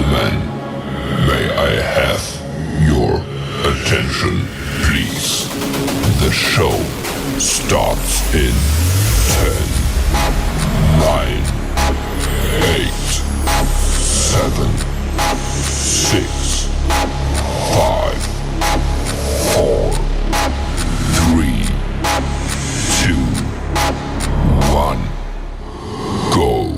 gentlemen, may I have your attention, please? The show starts in 10, 9, 8, 7, 6, 5, 4, 3, 2, 1, go.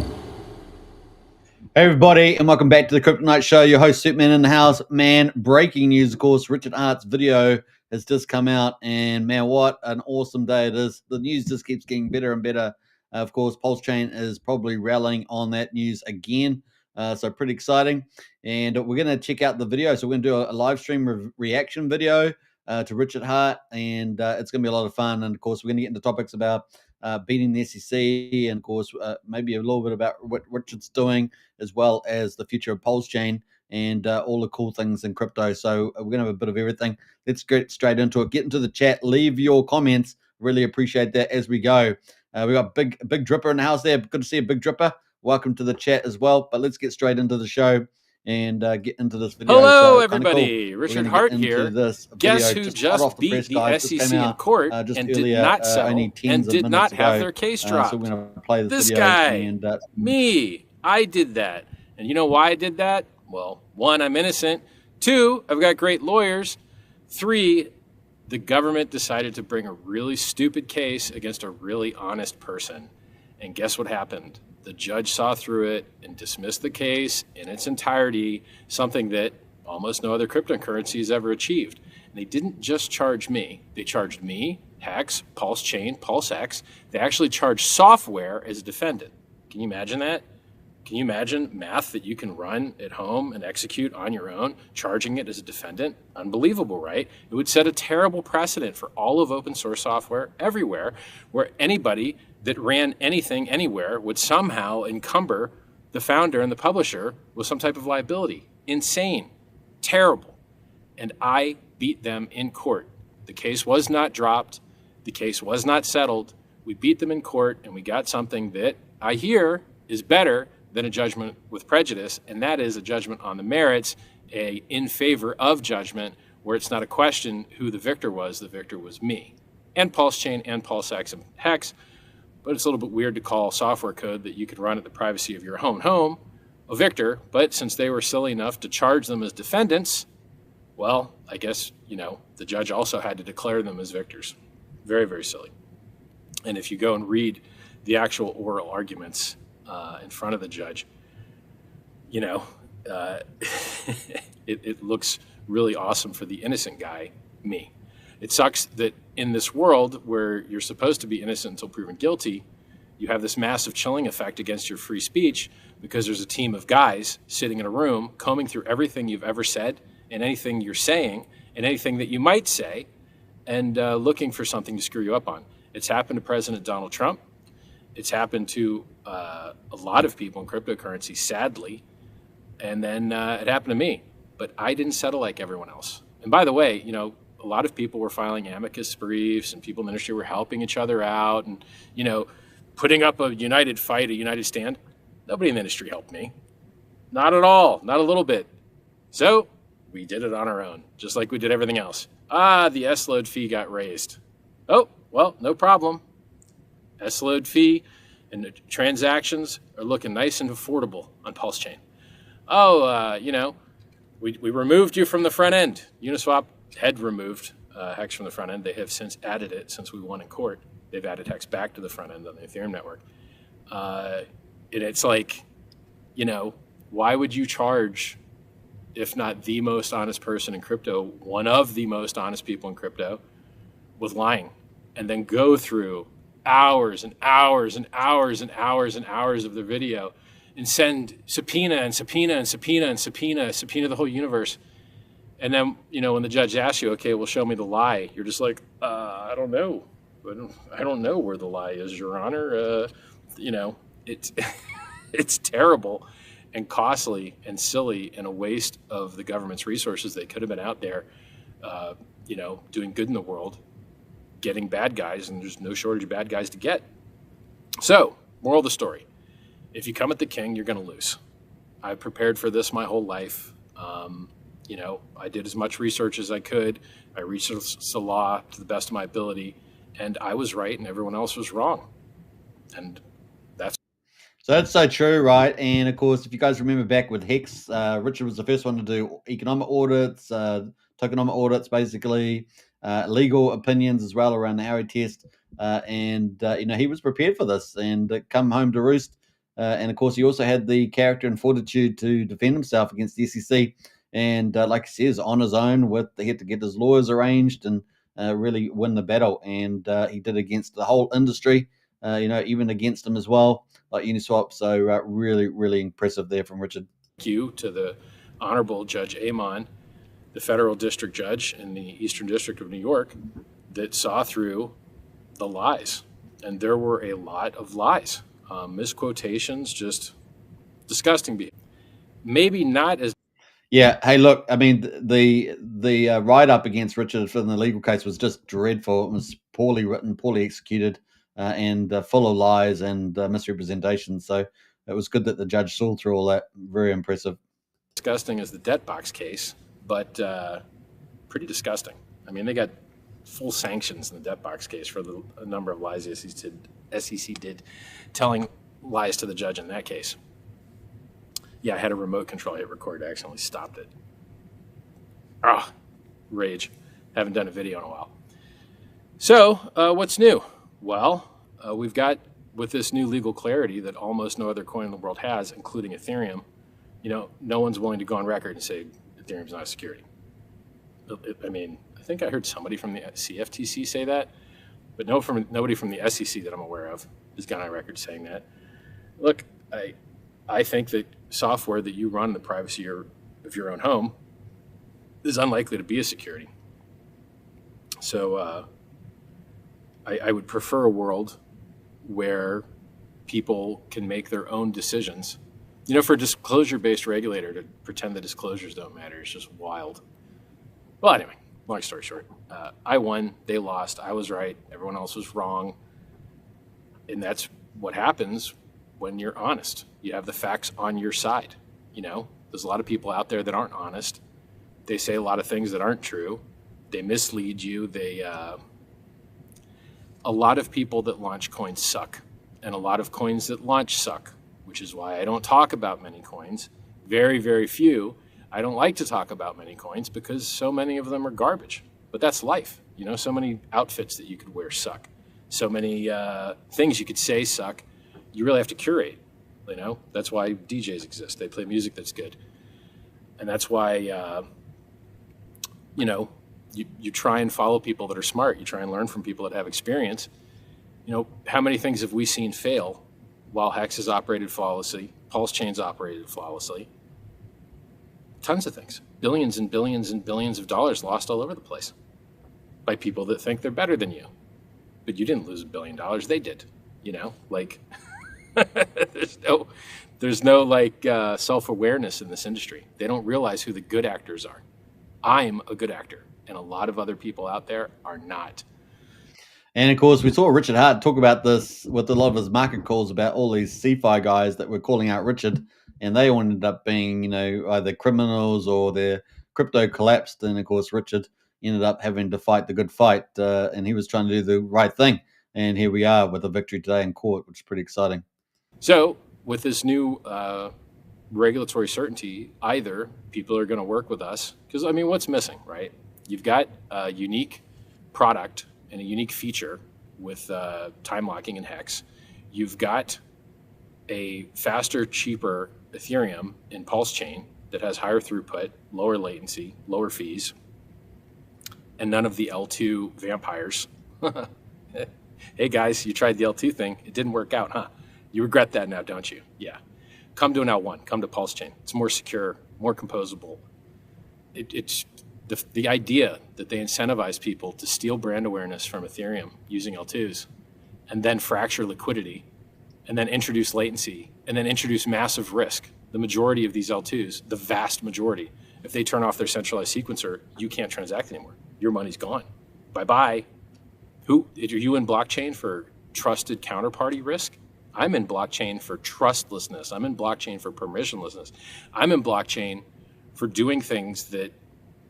Hey everybody, and welcome back to the Kryptonite Show. Your host, Superman in the house. Man, breaking news, of course. Richard Hart's video has just come out, and man, what an awesome day it is. The news just keeps getting better and better. Of course, Pulse Chain is probably rallying on that news again, so pretty exciting. And we're going to check out the video. So we're going to do a live stream reaction video to Richard Hart, and it's going to be a lot of fun. And of course, we're going to get into topics about beating the SEC, and of course, maybe a little bit about what Richard's doing, as well as the future of Pulse Chain and all the cool things in crypto. So we're going to have a bit of everything. Let's get straight into it. Get into the chat. Leave your comments. Really appreciate that as we go. We got big Dripper in the house there. Good to see a Big Dripper. Welcome to the chat as well. But let's get straight into the show and get into this video. Hello, everybody. Cool. Richard Hart here. Guess who just beat the SEC in court and did not settle and did not have their case dropped? So we're going to play this guy. And, me. I did that. And you know why I did that? Well, 1, I'm innocent. 2, I've got great lawyers. 3, the government decided to bring a really stupid case against a really honest person. And guess what happened? The judge saw through it and dismissed the case in its entirety, something that almost no other cryptocurrency has ever achieved. And they didn't just charge me. They charged me, Hex, Pulse Chain, PulseX. They actually charged software as a defendant. Can you imagine that? Can you imagine math that you can run at home and execute on your own, charging it as a defendant? Unbelievable, right? It would set a terrible precedent for all of open source software everywhere, where anybody that ran anything anywhere would somehow encumber the founder and the publisher with some type of liability. Insane. Terrible. And I beat them in court. The case was not dropped. The case was not settled. We beat them in court, and we got something that I hear is better than a judgment with prejudice, and that is a judgment on the merits, in favor of judgment, where it's not a question who the victor was me. And Pulse Chain and PulseX and Hex. But it's a little bit weird to call software code that you could run at the privacy of your own home a victor. But since they were silly enough to charge them as defendants, well, I guess, the judge also had to declare them as victors. Very, very silly. And if you go and read the actual oral arguments in front of the judge, it looks really awesome for the innocent guy, me. It sucks that in this world where you're supposed to be innocent until proven guilty, you have this massive chilling effect against your free speech because there's a team of guys sitting in a room combing through everything you've ever said and anything you're saying and anything that you might say and looking for something to screw you up on. It's happened to President Donald Trump. It's happened to a lot of people in cryptocurrency, sadly. And then it happened to me. But I didn't settle like everyone else. And by the way, a lot of people were filing amicus briefs and people in the industry were helping each other out and, putting up a united fight, a united stand. Nobody in the industry helped me. Not at all. Not a little bit. So we did it on our own, just like we did everything else. The S-load fee got raised. Oh, well, no problem. S-load fee and the transactions are looking nice and affordable on Pulse Chain. We removed you from the front end. Uniswap had removed Hex from the front end. They have since added it since we won in court. They've added Hex back to the front end on the Ethereum network. And it's like, why would you charge, if not the most honest person in crypto, one of the most honest people in crypto, with lying, and then go through hours and hours and hours and hours and hours of the video and send subpoena the whole universe. And then, when the judge asks you, okay, well, show me the lie, you're just like, I don't know. I don't know where the lie is, Your Honor. It's terrible and costly and silly and a waste of the government's resources. They could have been out there, doing good in the world, getting bad guys, and there's no shortage of bad guys to get. So, moral of the story, if you come at the king, you're going to lose. I prepared for this my whole life. I did as much research as I could. I researched the law to the best of my ability, and I was right and everyone else was wrong. And that's So that's so true, right? And of course, if you guys remember back with Hex, Richard was the first one to do economic audits, tokenomic audits, basically, legal opinions as well around the Harry test. And he was prepared for this and come home to roost. And of course, he also had the character and fortitude to defend himself against the SEC. And like he says, on his own, he had to get his lawyers arranged and really win the battle. And he did against the whole industry, even against him as well, like Uniswap. So really, really impressive there from Richard. Thank you to the Honorable Judge Amon, the federal district judge in the Eastern District of New York, that saw through the lies. And there were a lot of lies, misquotations, just disgusting behavior. Maybe not as... Yeah. Hey, look, I mean, the write-up against Richard from the legal case was just dreadful. It was poorly written, poorly executed, and full of lies and misrepresentation. So it was good that the judge saw through all that. Very impressive. Disgusting as the debt box case, but pretty disgusting. I mean, they got full sanctions in the debt box case for a number of lies the SEC did, telling lies to the judge in that case. Yeah, I had a remote control hit record. I accidentally stopped it. Rage. Haven't done a video in a while. So, what's new? Well, we've got, with this new legal clarity that almost no other coin in the world has, including Ethereum, no one's willing to go on record and say Ethereum's not a security. I mean, I think I heard somebody from the CFTC say that, but nobody from the SEC that I'm aware of has gone on record saying that. Look, I think that software that you run in the privacy of your own home is unlikely to be a security. So I would prefer a world where people can make their own decisions. For a disclosure-based regulator to pretend that disclosures don't matter is just wild. Well, anyway, long story short, I won, they lost, I was right, everyone else was wrong. And that's what happens when you're honest. You have the facts on your side. There's a lot of people out there that aren't honest. They say a lot of things that aren't true. They mislead you. A lot of people that launch coins suck, and a lot of coins that launch suck, which is why I don't talk about many coins. Very, very few. I don't like to talk about many coins because so many of them are garbage. But that's life. So many outfits that you could wear suck. So many things you could say suck. You really have to curate. That's why DJs exist. They play music that's good. And that's why, you try and follow people that are smart. You try and learn from people that have experience. How many things have we seen fail while Hex has operated flawlessly, Pulse Chain's operated flawlessly? Tons of things. Billions and billions and billions of dollars lost all over the place by people that think they're better than you. But you didn't lose $1 billion. They did. there's no self-awareness in this industry. They don't realize who the good actors are. I'm a good actor, and a lot of other people out there are not. And of course, we saw Richard Hart talk about this with a lot of his market calls about all these CeFi guys that were calling out Richard, and they all ended up being, either criminals or their crypto collapsed. And of course, Richard ended up having to fight the good fight, and he was trying to do the right thing. And here we are with a victory today in court, which is pretty exciting. So with this new regulatory certainty, either people are going to work with us, because what's missing, right? You've got a unique product and a unique feature with time locking and Hex. You've got a faster, cheaper Ethereum in Pulse Chain that has higher throughput, lower latency, lower fees, and none of the L2 vampires. Hey guys, you tried the L2 thing. It didn't work out, huh? You regret that now, don't you? Yeah. Come to an L1. Come to Pulse Chain. It's more secure, more composable. It's the idea that they incentivize people to steal brand awareness from Ethereum using L2s and then fracture liquidity and then introduce latency and then introduce massive risk. The majority of these L2s, the vast majority, if they turn off their centralized sequencer, you can't transact anymore. Your money's gone. Bye-bye. Are you in blockchain for trusted counterparty risk? I'm in blockchain for trustlessness. I'm in blockchain for permissionlessness. I'm in blockchain for doing things that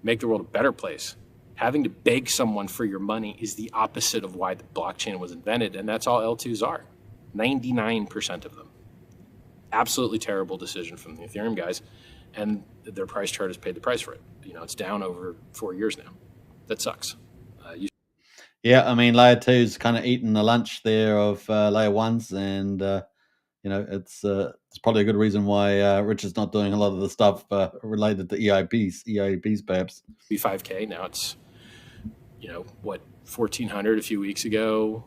make the world a better place. Having to beg someone for your money is the opposite of why the blockchain was invented, and that's all L2s are. 99% of them. Absolutely terrible decision from the Ethereum guys, and their price chart has paid the price for it. It's down over 4 years now. That sucks. Yeah, I mean, layer two's kind of eating the lunch there of layer ones, and it's probably a good reason why Richard's not doing a lot of the stuff related to EIPs perhaps. $5K now. It's 1,400 a few weeks ago.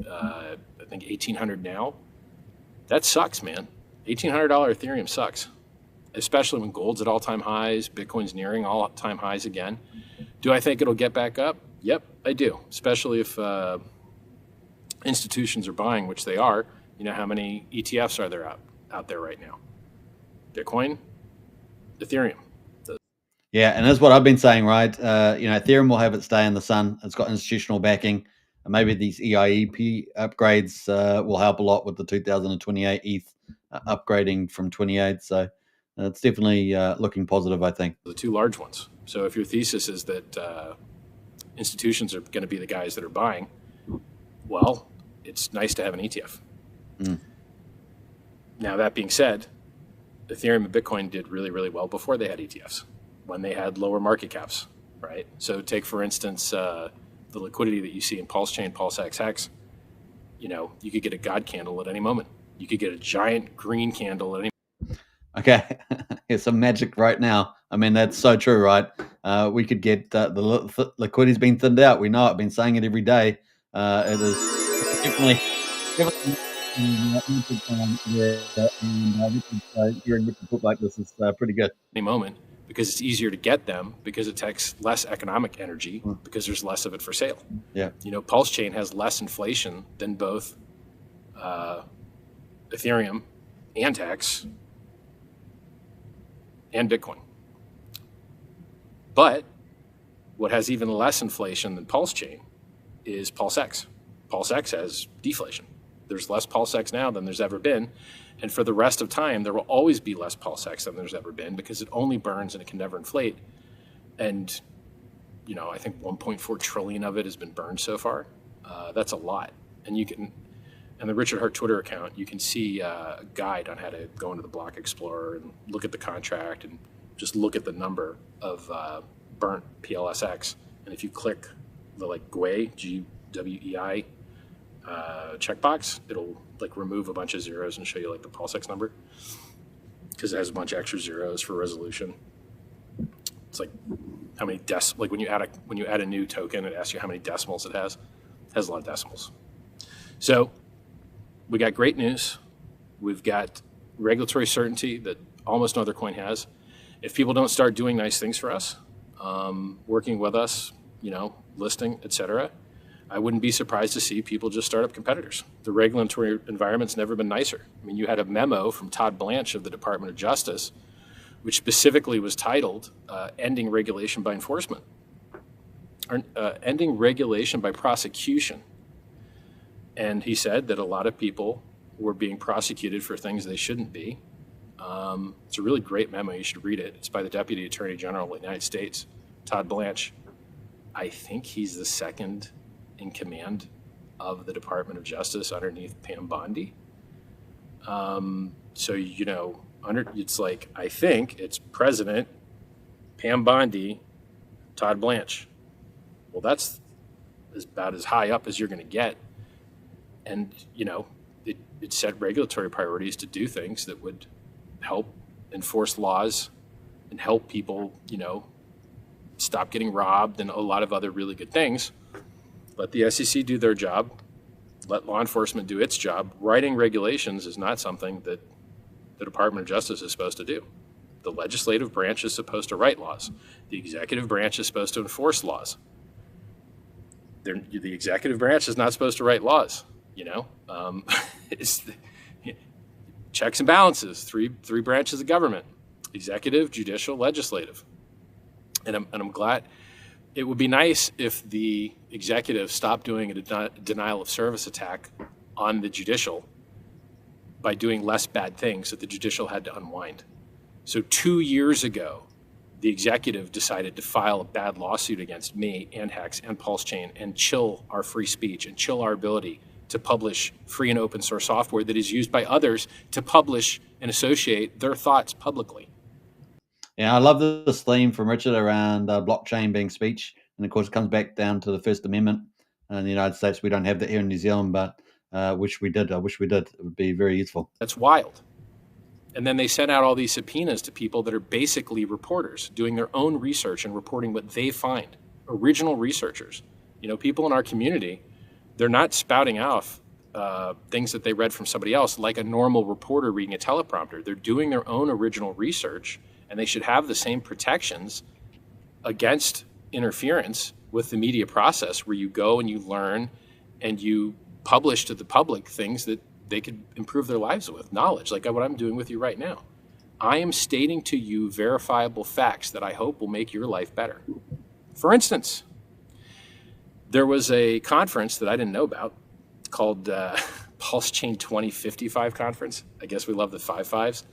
I think 1,800 now. That sucks, man. $1,800 Ethereum sucks, especially when gold's at all-time highs, Bitcoin's nearing all-time highs again. Do I think it'll get back up? Yep, I do, especially if institutions are buying, which they are. How many ETFs are there out there right now? Bitcoin, Ethereum. Yeah, and that's what I've been saying, right? Ethereum will have its day in the sun. It's got institutional backing. And maybe these EIEP upgrades will help a lot with the 2028 ETH upgrading from 28. So it's definitely looking positive, I think. The two large ones. So if your thesis is that institutions are going to be the guys that are buying, well, it's nice to have an ETF. Now, that being said, Ethereum and Bitcoin did really, really well before they had ETFs, when they had lower market caps, right? So take, for instance, the liquidity that you see in Pulse Chain, Pulse XX. You could get a God candle at any moment. You could get a giant green candle at any moment. Okay, here's some magic right now. I mean, that's so true, right? We could get the liquidity's been thinned out. We know it. I've been saying it every day. It is definitely hearing Richard talk like this is pretty good. Any moment, because it's easier to get them, because it takes less economic energy, because there's less of it for sale. Yeah. Pulse Chain has less inflation than both Ethereum and X and Bitcoin. But what has even less inflation than Pulse Chain is Pulse X. Pulse X has deflation. There's less Pulse X now than there's ever been. And for the rest of time, there will always be less Pulse X than there's ever been, because it only burns and it can never inflate. And, I think 1.4 trillion of it has been burned so far. That's a lot. And and the Richard Hart Twitter account, you can see a guide on how to go into the Block Explorer and look at the contract and just look at the number of burnt PLSX. And if you click the GWEI, GWEI checkbox, it'll remove a bunch of zeros and show you the PulseX number, because it has a bunch of extra zeros for resolution. It's how many when you add a new token, it asks you how many decimals it has. It has a lot of decimals. So we got great news. We've got regulatory certainty that almost no other coin has. If people don't start doing nice things for us, working with us, listing, etc., I wouldn't be surprised to see people just start up competitors. The regulatory environment's never been nicer. I mean, you had a memo from Todd Blanche of the Department of Justice, which specifically was titled Ending Regulation by Enforcement, or Ending Regulation by Prosecution. And he said that a lot of people were being prosecuted for things they shouldn't be. It's a really great memo. You should read it. It's by the Deputy Attorney General of the United States, Todd Blanche. I think he's the second in command of the Department of Justice underneath Pam Bondi. So, it's I think it's President, Pam Bondi, Todd Blanche. Well, that's about as high up as you're going to get. And, it set regulatory priorities to do things that would help enforce laws and help people, stop getting robbed and a lot of other really good things. Let the SEC do their job. Let law enforcement do its job. Writing regulations is not something that the Department of Justice is supposed to do. The legislative branch is supposed to write laws. The executive branch is supposed to enforce laws. The executive branch is not supposed to write laws. It's checks and balances. Three branches of government: executive, judicial, legislative. And I'm glad. It would be nice if the executive stopped doing a denial of service attack on the judicial by doing less bad things that the judicial had to unwind. So 2 years ago, the executive decided to file a bad lawsuit against me and Hex and Pulse Chain and chill our free speech and chill our ability to publish free and open source software that is used by others to publish and associate their thoughts publicly. Yeah, I love this theme from Richard around blockchain being speech. And of course, it comes back down to the First Amendment in the United States. We don't have that here in New Zealand, but wish we did. I wish we did. It would be very useful. That's wild. And then they sent out all these subpoenas to people that are basically reporters doing their own research and reporting what they find. Original researchers, people in our community, they're not spouting off things that they read from somebody else like a normal reporter reading a teleprompter. They're doing their own original research, and they should have the same protections against interference with the media process, where you go and you learn and you publish to the public things that they could improve their lives with, knowledge, like what I'm doing with you right now. I am stating to you verifiable facts that I hope will make your life better. For instance, there was a conference that I didn't know about called Pulse Chain 2055 conference. I guess we love the 5/5s.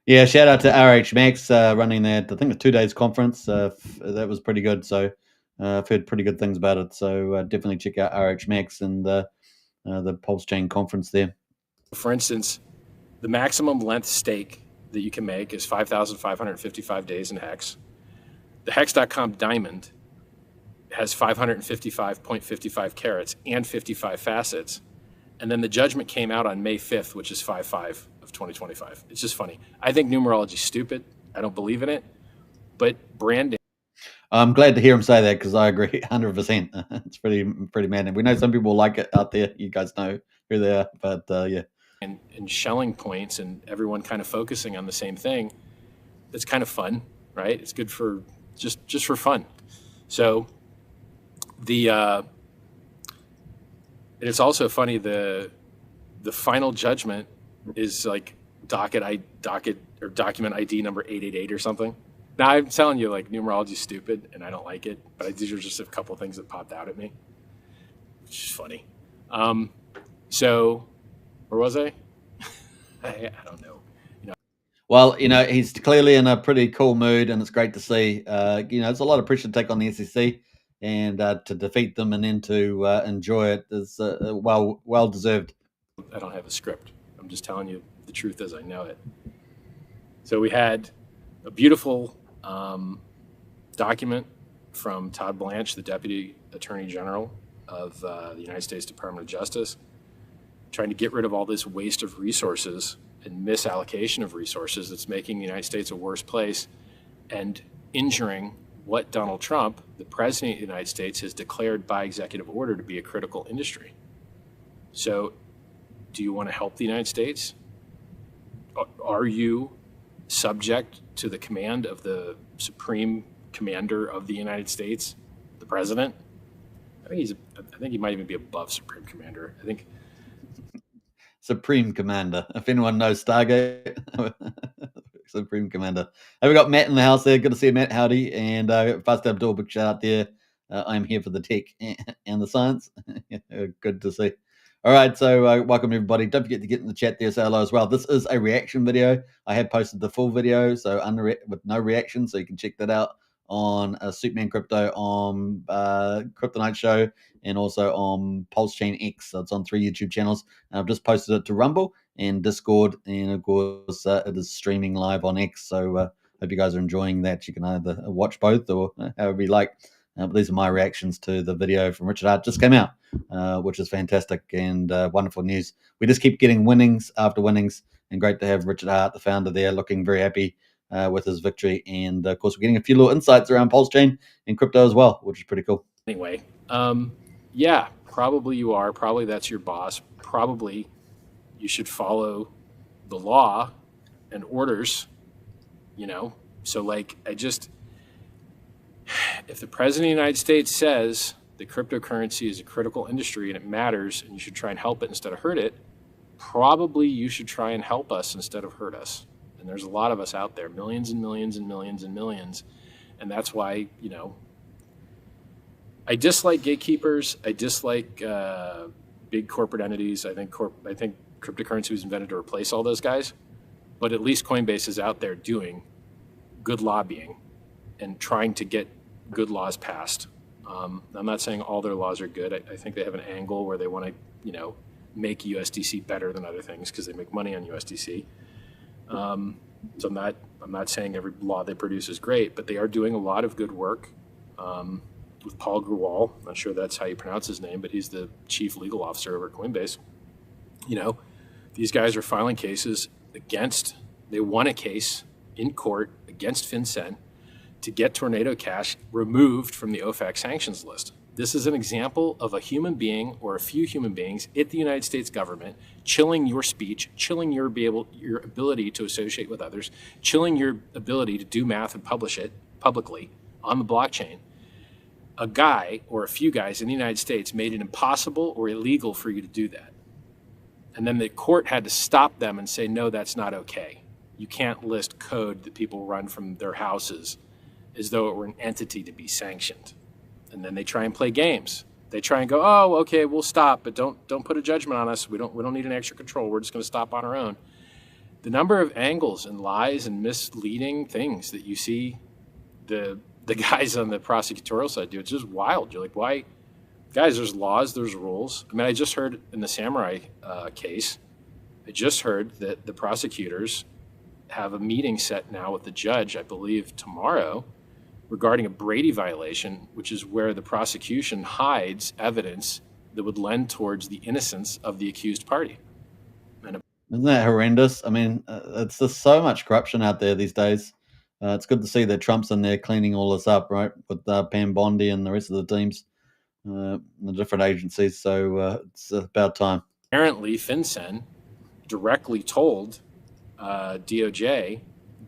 Yeah, shout out to RH Max running that. I think a 2 days conference. That was pretty good. So I've heard pretty good things about it. So definitely check out RH Max and the Pulse Chain conference there. For instance, the maximum length stake that you can make is 5,555 days in Hex. The Hex.com diamond has 555.55 carats and 55 facets. And then the judgment came out on May 5th, which is 5/5 of 2025. It's just funny. I think numerology is stupid. I don't believe in it. But branding. I'm glad to hear him say that, because I agree 100%. It's pretty mad. We know some people like it out there. You guys know who they are, but yeah. And shelling points and everyone kind of focusing on the same thing. It's kind of fun, right? It's good for just for fun. So and it's also funny, the final judgment is like document ID number 888 or something. Now, I'm telling you, like, numerology is stupid and I don't like it, but these are just a couple of things that popped out at me, which is funny. So where was I? I don't know. Well, he's clearly in a pretty cool mood, and it's great to see. It's a lot of pressure to take on the SEC, and to defeat them and then to enjoy it is well deserved. I don't have a script. I'm just telling you the truth as I know it. So we had a beautiful document from Todd Blanche, the Deputy Attorney General of the United States Department of Justice, trying to get rid of all this waste of resources and misallocation of resources that's making the United States a worse place and injuring what Donald Trump, the President of the United States, has declared by executive order to be a critical industry. So do you want to help the United States? Are you subject to the command of the Supreme Commander of the United States, the President? I think he might even be above Supreme Commander. I think Supreme Commander. If anyone knows Stargate, Supreme Commander. Have we got Matt in the house there? Good to see you, Matt. Howdy. And Fast Abdul, big shout out there. I'm here for the tech and the science. Good to see. All right, so welcome everybody. Don't forget to get in the chat there, say hello as well. This is a reaction video. I have posted the full video, so with no reaction, so you can check that out on Superman Crypto, on Kryptonite Show, and also on Pulse Chain X. So it's on 3 YouTube channels. I've just posted it to Rumble and Discord, and of course it is streaming live on X. So hope you guys are enjoying that. You can either watch both or however you like. But these are my reactions to the video from Richard Hart. Just came out, which is fantastic and wonderful news. We just keep getting winnings after winnings, and great to have Richard Hart, the founder there, looking very happy with his victory. And of course, we're getting a few little insights around Pulse Chain and crypto as well, which is pretty cool. Anyway, yeah, probably you are. Probably that's your boss. Probably you should follow the law and orders, So, like, if the President of the United States says that cryptocurrency is a critical industry and it matters and you should try and help it instead of hurt it, probably you should try and help us instead of hurt us. And there's a lot of us out there, millions and millions and millions and millions. And that's why, I dislike gatekeepers. I dislike big corporate entities. I think cryptocurrency was invented to replace all those guys, but at least Coinbase is out there doing good lobbying and trying to get good laws passed. I'm not saying all their laws are good. I think they have an angle where they want to, make USDC better than other things because they make money on USDC. So I'm not saying every law they produce is great, but they are doing a lot of good work with Paul Grewal. I'm not sure that's how you pronounce his name, but he's the chief legal officer over at Coinbase. These guys are filing cases they won a case in court against FinCEN to get Tornado Cash removed from the OFAC sanctions list. This is an example of a human being or a few human beings at the United States government chilling your speech, chilling your ability to associate with others, chilling your ability to do math and publish it publicly on the blockchain. A guy or a few guys in the United States made it impossible or illegal for you to do that. And then the court had to stop them and say, no, that's not okay. You can't list code that people run from their houses as though it were an entity to be sanctioned. And then they try and play games. They try and go, oh, okay, we'll stop, but don't put a judgment on us. We don't need an extra control. We're just going to stop on our own. The number of angles and lies and misleading things that you see the guys on the prosecutorial side do, it's just wild. You're like, why? Guys, there's laws, there's rules. I mean, I just heard in the Samurai case, I just heard that the prosecutors have a meeting set now with the judge, I believe tomorrow, regarding a Brady violation, which is where the prosecution hides evidence that would lend towards the innocence of the accused party. Isn't that horrendous? I mean, it's just so much corruption out there these days. It's good to see that Trump's in there cleaning all this up, right, with Pam Bondi and the rest of the teams, the different agencies. So it's about time. Apparently, FinCEN directly told DOJ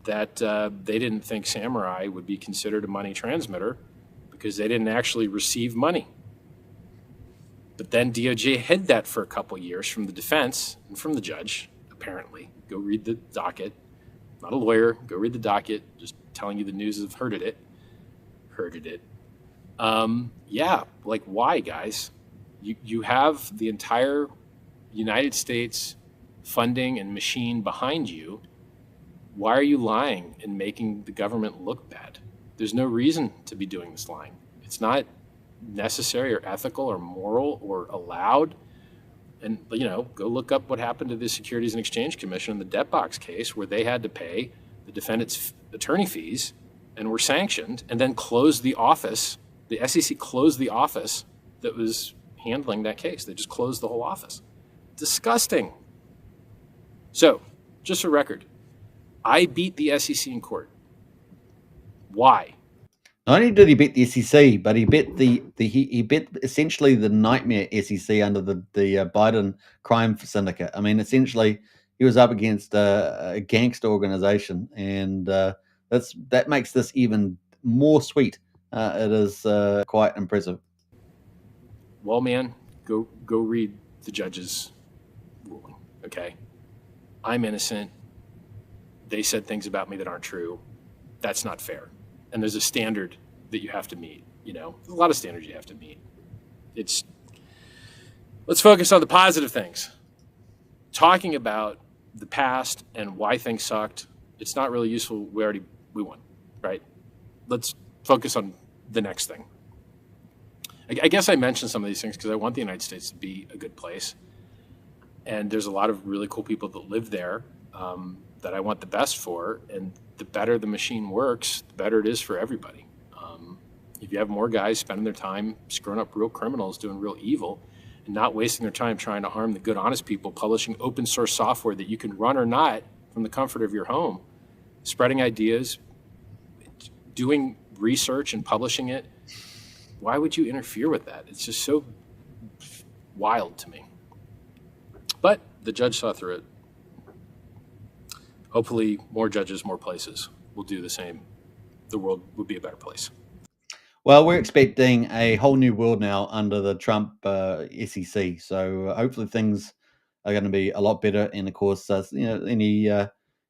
that they didn't think Samurai would be considered a money transmitter because they didn't actually receive money. But then DOJ hid that for a couple years from the defense and from the judge, apparently. Go read the docket. Not a lawyer. Go read the docket. Just telling you the news of heard it. Yeah, like why, guys? You have the entire United States funding and machine behind you. Why are you lying and making the government look bad? There's no reason to be doing this lying. It's not necessary or ethical or moral or allowed. And, go look up what happened to the Securities and Exchange Commission in the debt box case where they had to pay the defendant's attorney fees and were sanctioned and then closed the office. The SEC closed the office that was handling that case. They just closed the whole office. Disgusting. So, just for record, I beat the SEC in court. Why? Not only did he beat the SEC, but he beat he beat essentially the nightmare SEC under the Biden crime syndicate. I mean, essentially, he was up against a gangster organization, and that makes this even more sweet. It is quite impressive. Well, man, go read the judge's ruling. Okay, I'm innocent. They said things about me that aren't true. That's not fair. And there's a standard that you have to meet. There's a lot of standards you have to meet. Let's focus on the positive things. Talking about the past and why things sucked, it's not really useful. We won, right? Let's focus on the next thing. I guess I mentioned some of these things because I want the United States to be a good place. And there's a lot of really cool people that live there that I want the best for. And the better the machine works, the better it is for everybody. If you have more guys spending their time screwing up real criminals, doing real evil, and not wasting their time trying to harm the good, honest people, publishing open source software that you can run or not from the comfort of your home, spreading ideas, doing research and publishing it, why would you interfere with that? It's just so wild to me. But the judge saw through it. Hopefully more judges, more places will do the same. The world would be a better place. Well, we're expecting a whole new world now under the Trump SEC. So hopefully things are going to be a lot better. And of course, any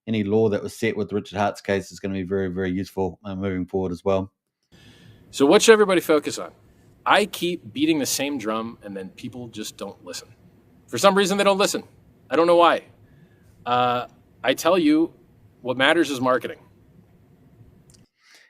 law that was set with Richard Hart's case is going to be very, very useful moving forward as well. So what should everybody focus on? I keep beating the same drum and then people just don't listen. For some reason, they don't listen. I don't know why. I tell you, what matters is marketing.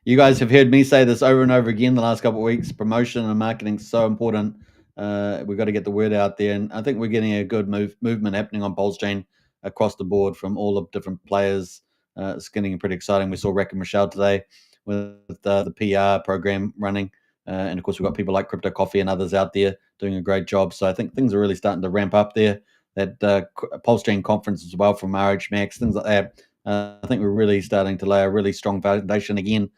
You guys have heard me say this over and over again the last couple of weeks. Promotion and marketing is so important. We've got to get the word out there, and I think we're getting a good movement happening on PulseChain across the board from all the different players. It's getting pretty exciting. We saw Rack and Michelle today with the PR program running, and of course we've got people like Crypto Coffee and others out there doing a great job. So I think things are really starting to ramp up there. That PulseChain conference as well from RH Max, things like that. I think we're really starting to lay a really strong foundation again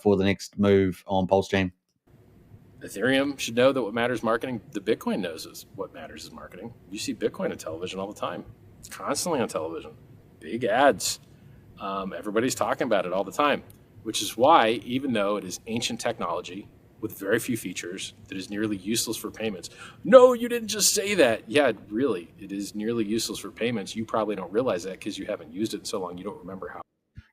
for the next move on PulseChain. Ethereum should know that what matters marketing. The Bitcoin knows is what matters is marketing. You see Bitcoin on television all the time. It's constantly on television. Big ads. Everybody's talking about it all the time, which is why, even though it is ancient technology with very few features that is nearly useless for payments. No, you didn't just say that. Yeah, really, it is nearly useless for payments. You probably don't realize that because you haven't used it in so long. You don't remember how.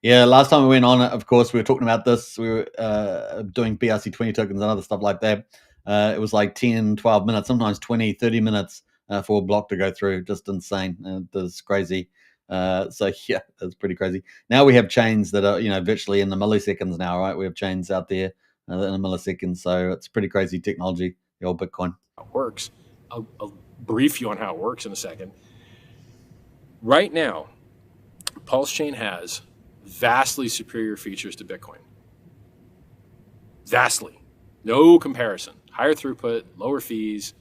Yeah, last time we went on it, of course, we were talking about this. We were doing BRC20 tokens and other stuff like that. It was like 10, 12 minutes, sometimes 20, 30 minutes for a block to go through. Just insane. It's crazy. So, yeah, it's pretty crazy. Now we have chains that are, virtually in the milliseconds now, right? We have chains out there in a millisecond. So it's pretty crazy technology, the old Bitcoin. It works. I'll brief you on how it works in a second. Right now, PulseChain has vastly superior features to Bitcoin. Vastly. No comparison. Higher throughput, lower fees,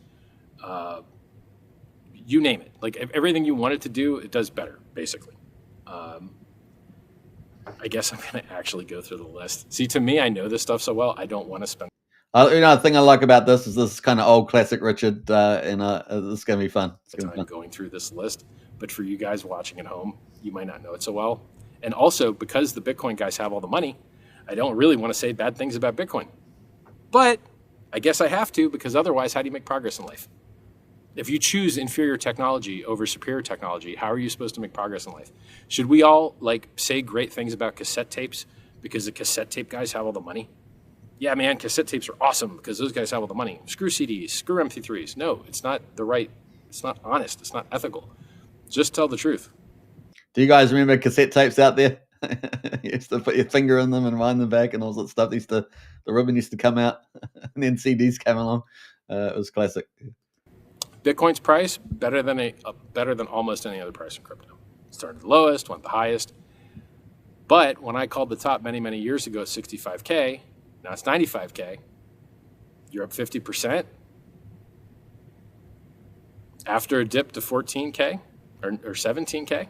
you name it. Like everything you want it to do, it does better, basically. I guess I'm going to actually go through the list. See, to me, I know this stuff so well, I don't want to spend. The thing I like about this is kind of old classic Richard, and it's going to be fun. It's time going through this list. But for you guys watching at home, you might not know it so well. And also, because the Bitcoin guys have all the money, I don't really want to say bad things about Bitcoin. But I guess I have to, because otherwise, how do you make progress in life? If you choose inferior technology over superior technology, how are you supposed to make progress in life? Should we all say great things about cassette tapes because the cassette tape guys have all the money? Yeah, man, cassette tapes are awesome because those guys have all the money. Screw CDs, screw MP3s. No, it's not it's not honest, it's not ethical. Just tell the truth. Do you guys remember cassette tapes out there? You used to put your finger in them and wind them back and all that stuff. The ribbon used to come out and then CDs came along. It was classic. Bitcoin's price, better than almost any other price in crypto. It started the lowest, went the highest. But when I called the top many, many years ago, 65K, now it's 95K. You're up 50%. After a dip to 14K or 17K,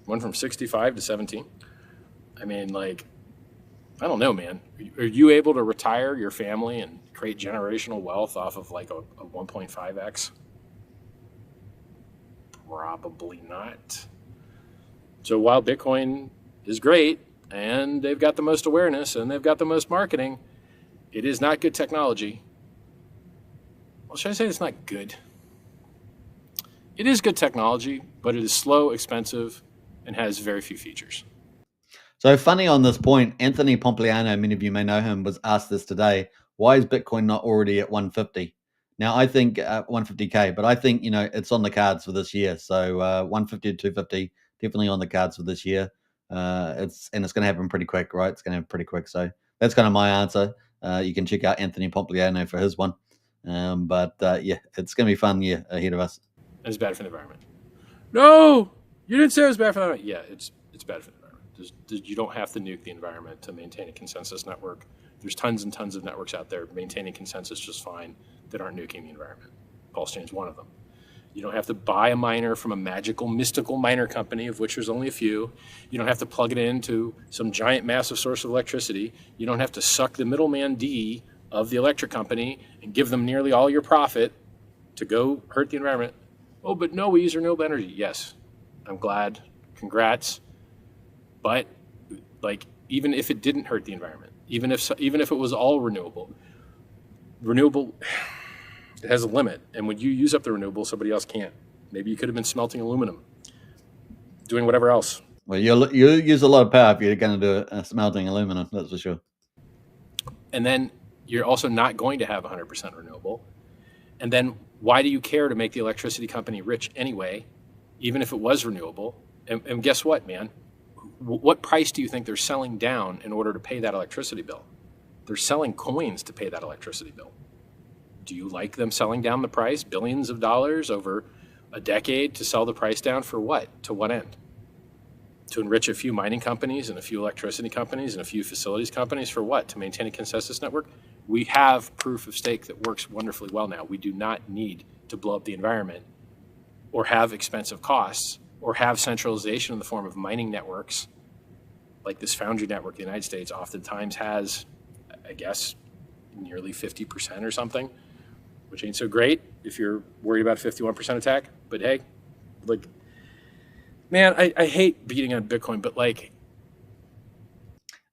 went from 65 to 17. I mean, I don't know, man. Are you able to retire your family and create generational wealth off of a 1.5x? Probably not. So while Bitcoin is great and they've got the most awareness and they've got the most marketing, it is not good technology. Well, should I say it's not good? It is good technology, but it is slow, expensive, and has very few features. So funny on this point, Anthony Pompliano, many of you may know him, was asked this today. Why is Bitcoin not already at 150? Now, I think 150K, but I think, it's on the cards for this year. So 150 to 250, definitely on the cards for this year. It's going to happen pretty quick, right? It's going to happen pretty quick. So that's kind of my answer. You can check out Anthony Pompliano for his one. But it's going to be fun year ahead of us. And it's bad for the environment. No, you didn't say it was bad for the environment. Yeah, it's bad for the environment. You don't have to nuke the environment to maintain a consensus network. There's tons and tons of networks out there maintaining consensus just fine that aren't nuking the environment. PulseChain's one of them. You don't have to buy a miner from a magical, mystical miner company, of which there's only a few. You don't have to plug it into some giant, massive source of electricity. You don't have to suck the middleman D of the electric company and give them nearly all your profit to go hurt the environment. Oh, but no, we use renewable energy. Yes, I'm glad. Congrats. But even if it didn't hurt the environment, even if it was all renewable, it has a limit. And when you use up the renewable, somebody else can't. Maybe you could have been smelting aluminum, doing whatever else. Well, you use a lot of power if you're going to do smelting aluminum, that's for sure. And then you're also not going to have 100% renewable. And then why do you care to make the electricity company rich anyway? even if it was renewable. And guess what, man? What price do you think they're selling down in order to pay that electricity bill? They're selling coins to pay that electricity bill. Do you like them selling down the price, billions of dollars over a decade, to sell the price down for what? To what end? To enrich a few mining companies and a few electricity companies and a few facilities companies for what? To maintain a consensus network? We have proof of stake that works wonderfully well now. We do not need to blow up the environment or have expensive costs or have centralization in the form of mining networks like this foundry network the United States oftentimes has, I guess, nearly 50% or something, which ain't so great if you're worried about a 51% attack. But hey, like, man, I hate beating on Bitcoin, but like,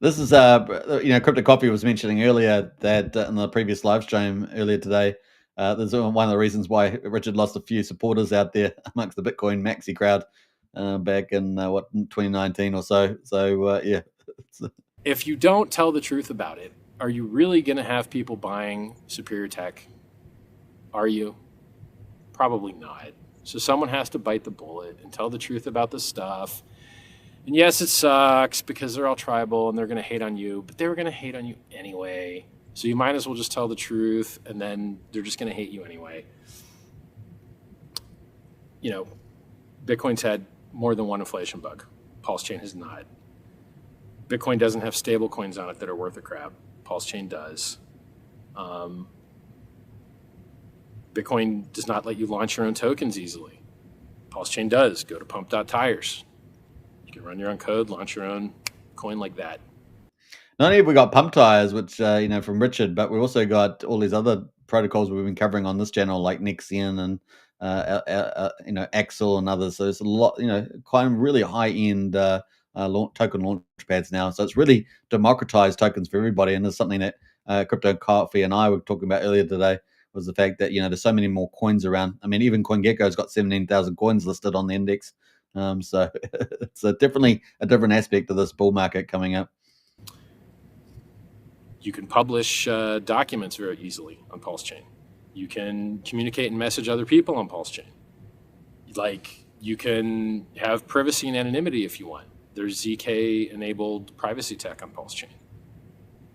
this is Crypto Coffee was mentioning earlier that in the previous live stream earlier today, there's one of the reasons why Richard lost a few supporters out there amongst the Bitcoin maxi crowd back in 2019 or so. So yeah. If you don't tell the truth about it, are you really going to have people buying superior tech? Are you? Probably not. So someone has to bite the bullet and tell the truth about the stuff. And yes, it sucks because they're all tribal and they're going to hate on you, but they were going to hate on you anyway. So you might as well just tell the truth, and then they're just going to hate you anyway. You know, Bitcoin's had more than one inflation bug. Pulse Chain has not. Bitcoin doesn't have stable coins on it that are worth a crap. Pulse Chain does. Bitcoin does not let you launch your own tokens easily. Pulse Chain does. Go to pump.tires. You can run your own code, launch your own coin like that. Not only have we got pump tires, which from Richard, but we also got all these other protocols we've been covering on this channel, like Nexian and Axel and others. So there's a lot, kind of really high end token launch pads now. So it's really democratized tokens for everybody, and there's something that Crypto Coffee and I were talking about earlier today, was the fact that there's so many more coins around. I mean, even CoinGecko's got 17,000 coins listed on the index. So it's definitely a different aspect of this bull market coming up. You can publish documents very easily on Pulse Chain. You can communicate and message other people on Pulse Chain. Like, you can have privacy and anonymity if you want. There's ZK-enabled privacy tech on Pulse Chain.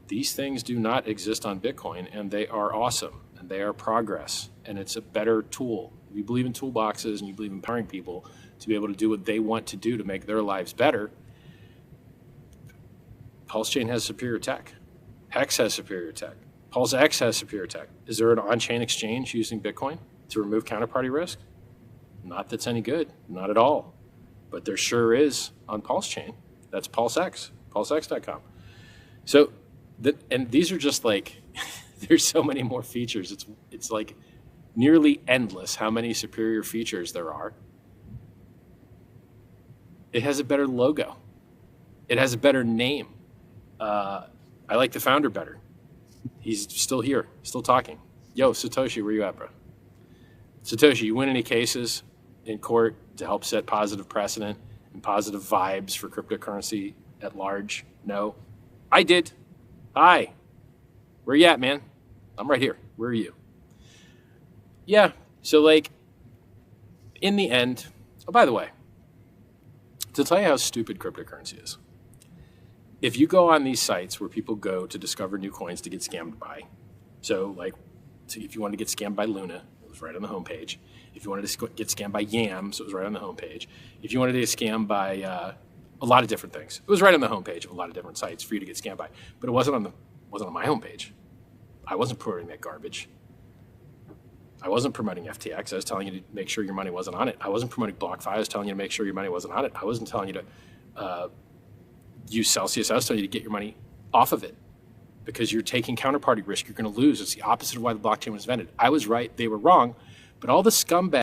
These things do not exist on Bitcoin, and they are awesome, and they are progress, and it's a better tool. If you believe in toolboxes and you believe in empowering people to be able to do what they want to do to make their lives better, Pulse Chain has superior tech. Hex has superior tech. Pulse X has superior tech. Is there an on-chain exchange using Bitcoin to remove counterparty risk? Not that's any good, not at all. But there sure is on Pulse Chain. That's Pulse X, pulsex.com. So, and these are just like, there's so many more features. It's like nearly endless how many superior features there are. It has a better logo. It has a better name. I like the founder better. He's still here, still talking. Yo, Satoshi, where you at, bro? Satoshi, you win any cases in court to help set positive precedent and positive vibes for cryptocurrency at large? No. I did. Hi. Where you at, man? I'm right here. Where are you? Yeah, so like, in the end, oh, by the way, to tell you how stupid cryptocurrency is, if you go on these sites where people go to discover new coins to get scammed by, so if you wanted to get scammed by Luna, it was right on the homepage. If you wanted to get scammed by Yams, it was right on the homepage. If you wanted to get scammed by a lot of different things, it was right on the homepage of a lot of different sites for you to get scammed by. But it wasn't on my homepage. I wasn't promoting that garbage. I wasn't promoting FTX. I was telling you to make sure your money wasn't on it. I wasn't promoting BlockFi. I was telling you to make sure your money wasn't on it. I wasn't telling you to use Celsius. I was telling you to get your money off of it because you're taking counterparty risk. You're going to lose. It's the opposite of why the blockchain was invented. I was right. They were wrong. But all the scumbags.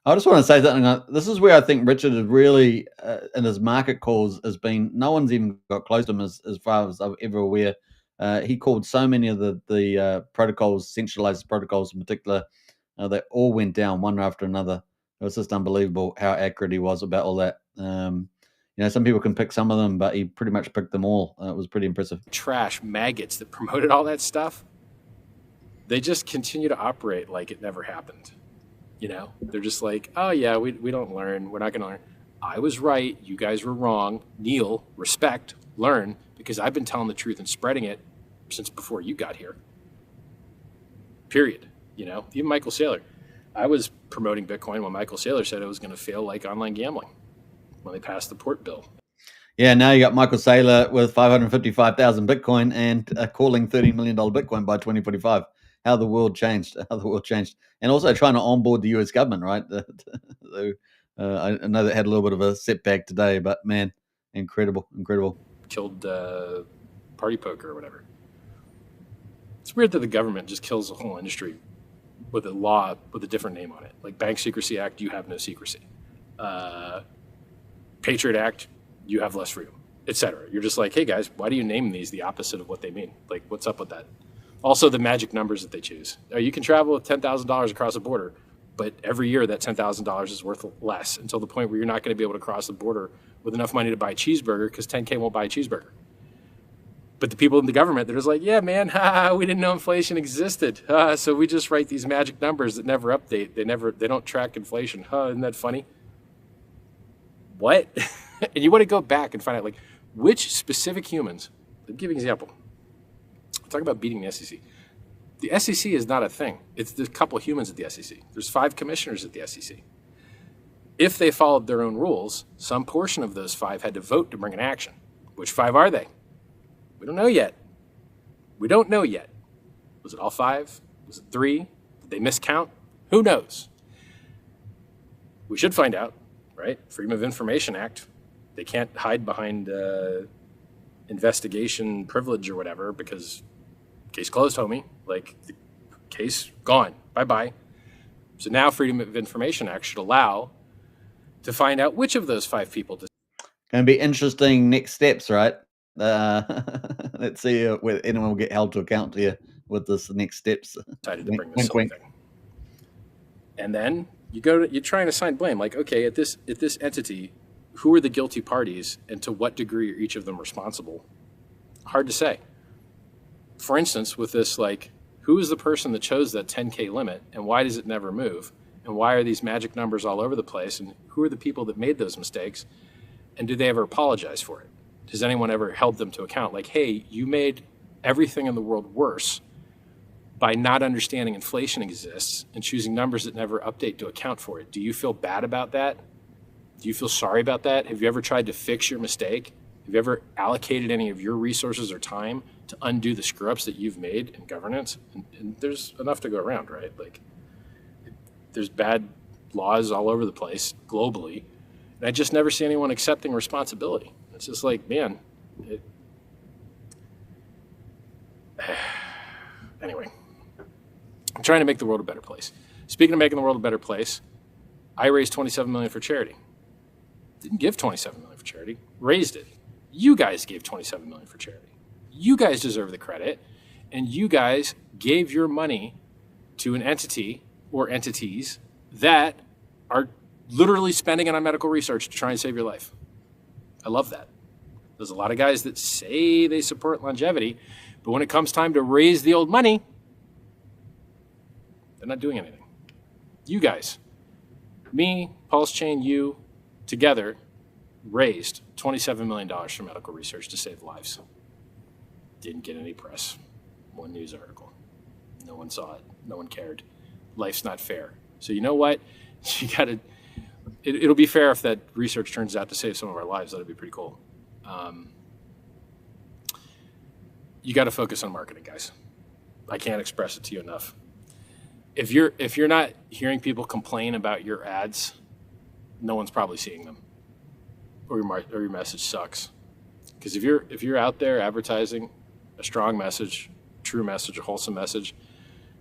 I just want to say something. This is where I think Richard is really, in his market calls, has been, no one's even got close to him as far as I'm ever aware. He called so many of the protocols, centralized protocols in particular, they all went down one after another. It was just unbelievable how accurate he was about all that. Some people can pick some of them, but he pretty much picked them all. It was pretty impressive. Trash maggots that promoted all that stuff, they just continue to operate like it never happened. They're just like, oh yeah, we don't learn. We're not going to learn. I was right. You guys were wrong. Kneel, respect, learn, because I've been telling the truth and spreading it since before you got here. Period. Even Michael Saylor. I was promoting Bitcoin when Michael Saylor said it was going to fail like online gambling when they passed the port bill. Yeah, now you got Michael Saylor with 555,000 Bitcoin and calling $30 million Bitcoin by 2045. How the world changed. And also trying to onboard the US government, right? I know that had a little bit of a setback today, but man, incredible. Killed party poker or whatever. It's weird that the government just kills the whole industry with a law with a different name on it. Like Bank Secrecy Act, you have no secrecy. Patriot Act, you have less freedom, etc. You're just like, hey guys, why do you name these the opposite of what they mean? Like, what's up with that? Also, the magic numbers that they choose. You can travel with $10,000 across the border, but every year that $10,000 is worth less until the point where you're not going to be able to cross the border with enough money to buy a cheeseburger because 10K won't buy a cheeseburger. But the people in the government, they're just like, yeah, man, we didn't know inflation existed. So we just write these magic numbers that never update. They don't track inflation. Isn't that funny? What? And you want to go back and find out, like, which specific humans, I'll give you an example. Talk about beating the SEC. The SEC is not a thing. There's a couple of humans at the SEC. There's 5 commissioners at the SEC. If they followed their own rules, some portion of those 5 had to vote to bring an action. Which 5 are they? We don't know yet. Was it all 5? Was it 3? Did they miscount? Who knows? We should find out, right? Freedom of Information Act. They can't hide behind investigation privilege or whatever because case closed, homie. Like, the case gone. Bye-bye. So now Freedom of Information Act should allow to find out which of those 5 people. Going to be interesting next steps, right? Let's see whether anyone will get held to account here with this next steps. Decided to bring this silly thing. And then you try and assign blame. Like, okay, at this entity, who are the guilty parties and to what degree are each of them responsible? Hard to say. For instance, with this, like, who is the person that chose that 10K limit and why does it never move? And why are these magic numbers all over the place? And who are the people that made those mistakes? And did they ever apologize for it? Has anyone ever held them to account? Like, hey, you made everything in the world worse by not understanding inflation exists and choosing numbers that never update to account for it. Do you feel bad about that? Do you feel sorry about that? Have you ever tried to fix your mistake? Have you ever allocated any of your resources or time to undo the screw-ups that you've made in governance? And there's enough to go around, right? Like, there's bad laws all over the place globally. And I just never see anyone accepting responsibility. It's just like, man, anyway, I'm trying to make the world a better place. Speaking of making the world a better place, I raised $27 million for charity. Didn't give $27 million for charity, raised it. You guys gave $27 million for charity. You guys deserve the credit, and you guys gave your money to an entity or entities that are literally spending it on medical research to try and save your life. I love that. There's a lot of guys that say they support longevity, but when it comes time to raise the old money, they're not doing anything. You guys, me, Pulse Chain, you, together raised $27 million for medical research to save lives. Didn't get any press. One news article. No one saw it. No one cared. Life's not fair. So you know what? You gotta. It'll be fair if that research turns out to save some of our lives. That'd be pretty cool. You got to focus on marketing, guys. I can't express it to you enough. If you're not hearing people complain about your ads, no one's probably seeing them, or your message sucks. Because if you're out there advertising a strong message, true message, a wholesome message,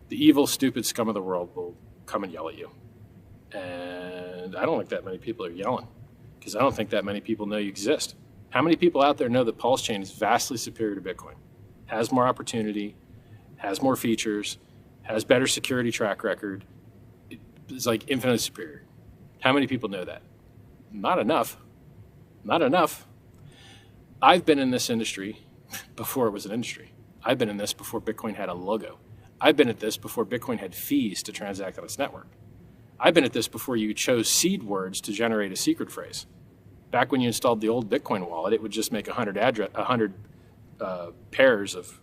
the evil, stupid scum of the world will come and yell at you. And I don't think that many people are yelling, because I don't think that many people know you exist. How many people out there know that Pulse Chain is vastly superior to Bitcoin, has more opportunity, has more features, has better security track record? It's like infinitely superior. How many people know that? Not enough. Not enough. I've been in this industry before it was an industry. I've been in this before Bitcoin had a logo. I've been at this before Bitcoin had fees to transact on its network. I've been at this before you chose seed words to generate a secret phrase. Back when you installed the old Bitcoin wallet, it would just make 100 pairs of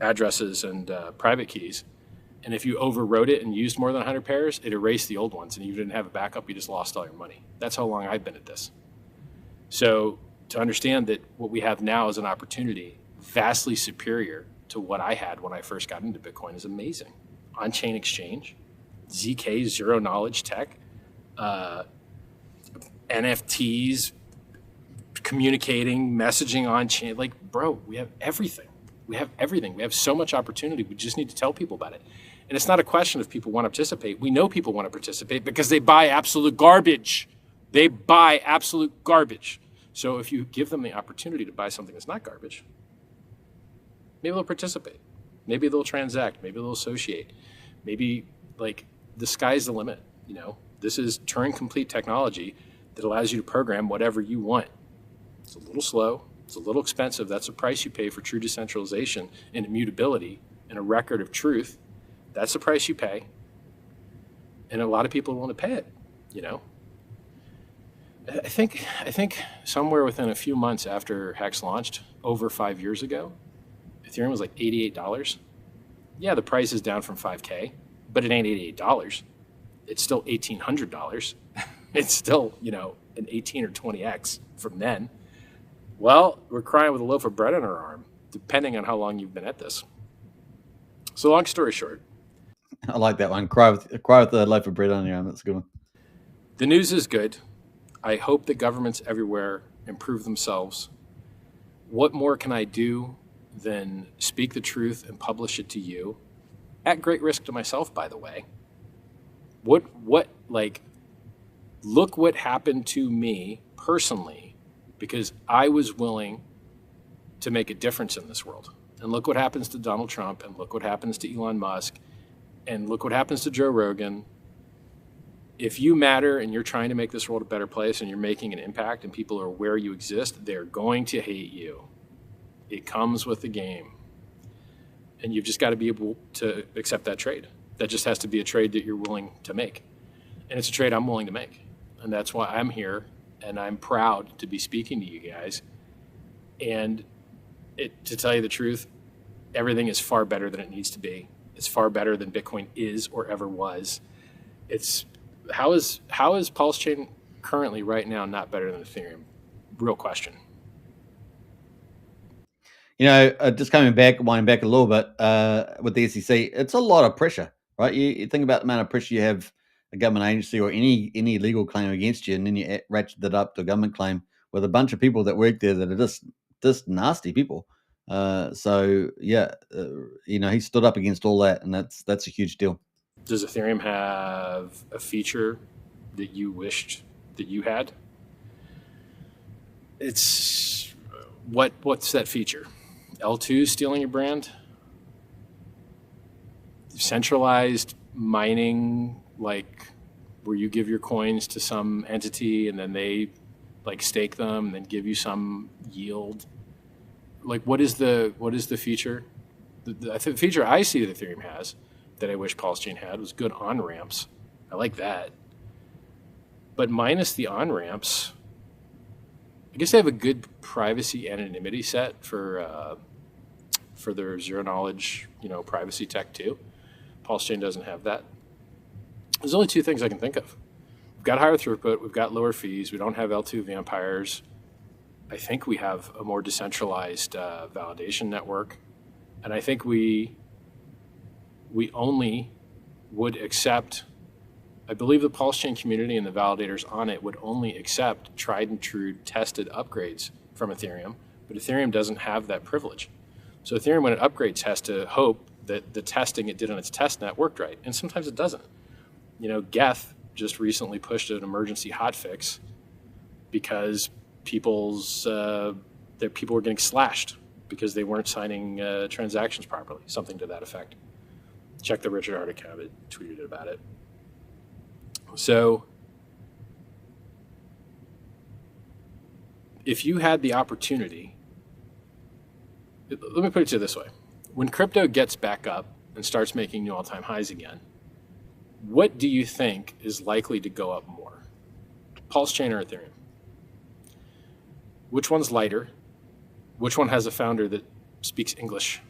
addresses and private keys. And if you overwrote it and used more than 100 pairs, it erased the old ones, and you didn't have a backup, you just lost all your money. That's how long I've been at this. So to understand that what we have now is an opportunity vastly superior to what I had when I first got into Bitcoin is amazing. On-chain exchange, ZK, zero knowledge tech, NFTs, communicating, messaging on-chain. Like, bro, we have everything. We have everything. We have so much opportunity. We just need to tell people about it. And it's not a question of people want to participate. We know people want to participate because they buy absolute garbage. They buy absolute garbage. So if you give them the opportunity to buy something that's not garbage, maybe they'll participate. Maybe they'll transact. Maybe they'll associate. Maybe, like, the sky's the limit. You know, this is Turing complete technology that allows you to program whatever you want. It's a little slow. It's a little expensive. That's the price you pay for true decentralization and immutability and a record of truth. That's the price you pay. And a lot of people want to pay it, you know. I think somewhere within a few months after Hex launched, over 5 years ago, Ethereum was like $88. Yeah, the price is down from $5K, but it ain't $88. It's still $1,800. It's still, you know, an 18 or 20x from then. Well, we're crying with a loaf of bread on our arm, depending on how long you've been at this. So long story short. I like that one. Cry with the loaf of bread on your arm. That's a good one. The news is good. I hope that governments everywhere improve themselves. What more can I do than speak the truth and publish it to you? At great risk to myself, by the way. Look what happened to me personally, because I was willing to make a difference in this world. And look what happens to Donald Trump, and look what happens to Elon Musk, and look what happens to Joe Rogan. If you matter and you're trying to make this world a better place and you're making an impact and people are aware you exist, they're going to hate you. It comes with the game. And you've just got to be able to accept that trade. That just has to be a trade that you're willing to make. And it's a trade I'm willing to make. And that's why I'm here, and I'm proud to be speaking to you guys. And to tell you the truth, everything is far better than it needs to be. It's far better than Bitcoin is or ever was. How is Pulse Chain currently right now not better than Ethereum? Real question. You know, just winding back a little bit with the SEC, it's a lot of pressure, right? You think about the amount of pressure you have a government agency or any legal claim against you, and then you ratchet it up to a government claim with a bunch of people that work there that are just nasty people. So yeah, you know, he stood up against all that, and that's a huge deal. Does Ethereum have a feature that you wished that you had? What's that feature? L2 stealing your brand? Centralized mining, like where you give your coins to some entity and then they like stake them and then give you some yield? Like what is the feature? The feature I see that Ethereum has that I wish Pulse Chain had was good on-ramps. I like that. But minus the on-ramps, I guess they have a good privacy anonymity set for their zero knowledge, you know, privacy tech too. Pulse Chain doesn't have that. There's only two things I can think of. We've got higher throughput, we've got lower fees, we don't have L2 vampires. I think we have a more decentralized validation network. And I think we only would accept, I believe the Pulse Chain community and the validators on it would only accept tried and true tested upgrades from Ethereum, but Ethereum doesn't have that privilege. So Ethereum, when it upgrades, has to hope that the testing it did on its testnet worked right. And sometimes it doesn't. You know, Geth just recently pushed an emergency hotfix because people were getting slashed because they weren't signing transactions properly, something to that effect. Check the Richard Hart account, it tweeted about it. So if you had the opportunity, let me put it to you this way. When crypto gets back up and starts making new all-time highs again, What do you think is likely to go up more? Pulse chain or Ethereum? Which one's lighter? Which one has a founder that speaks English?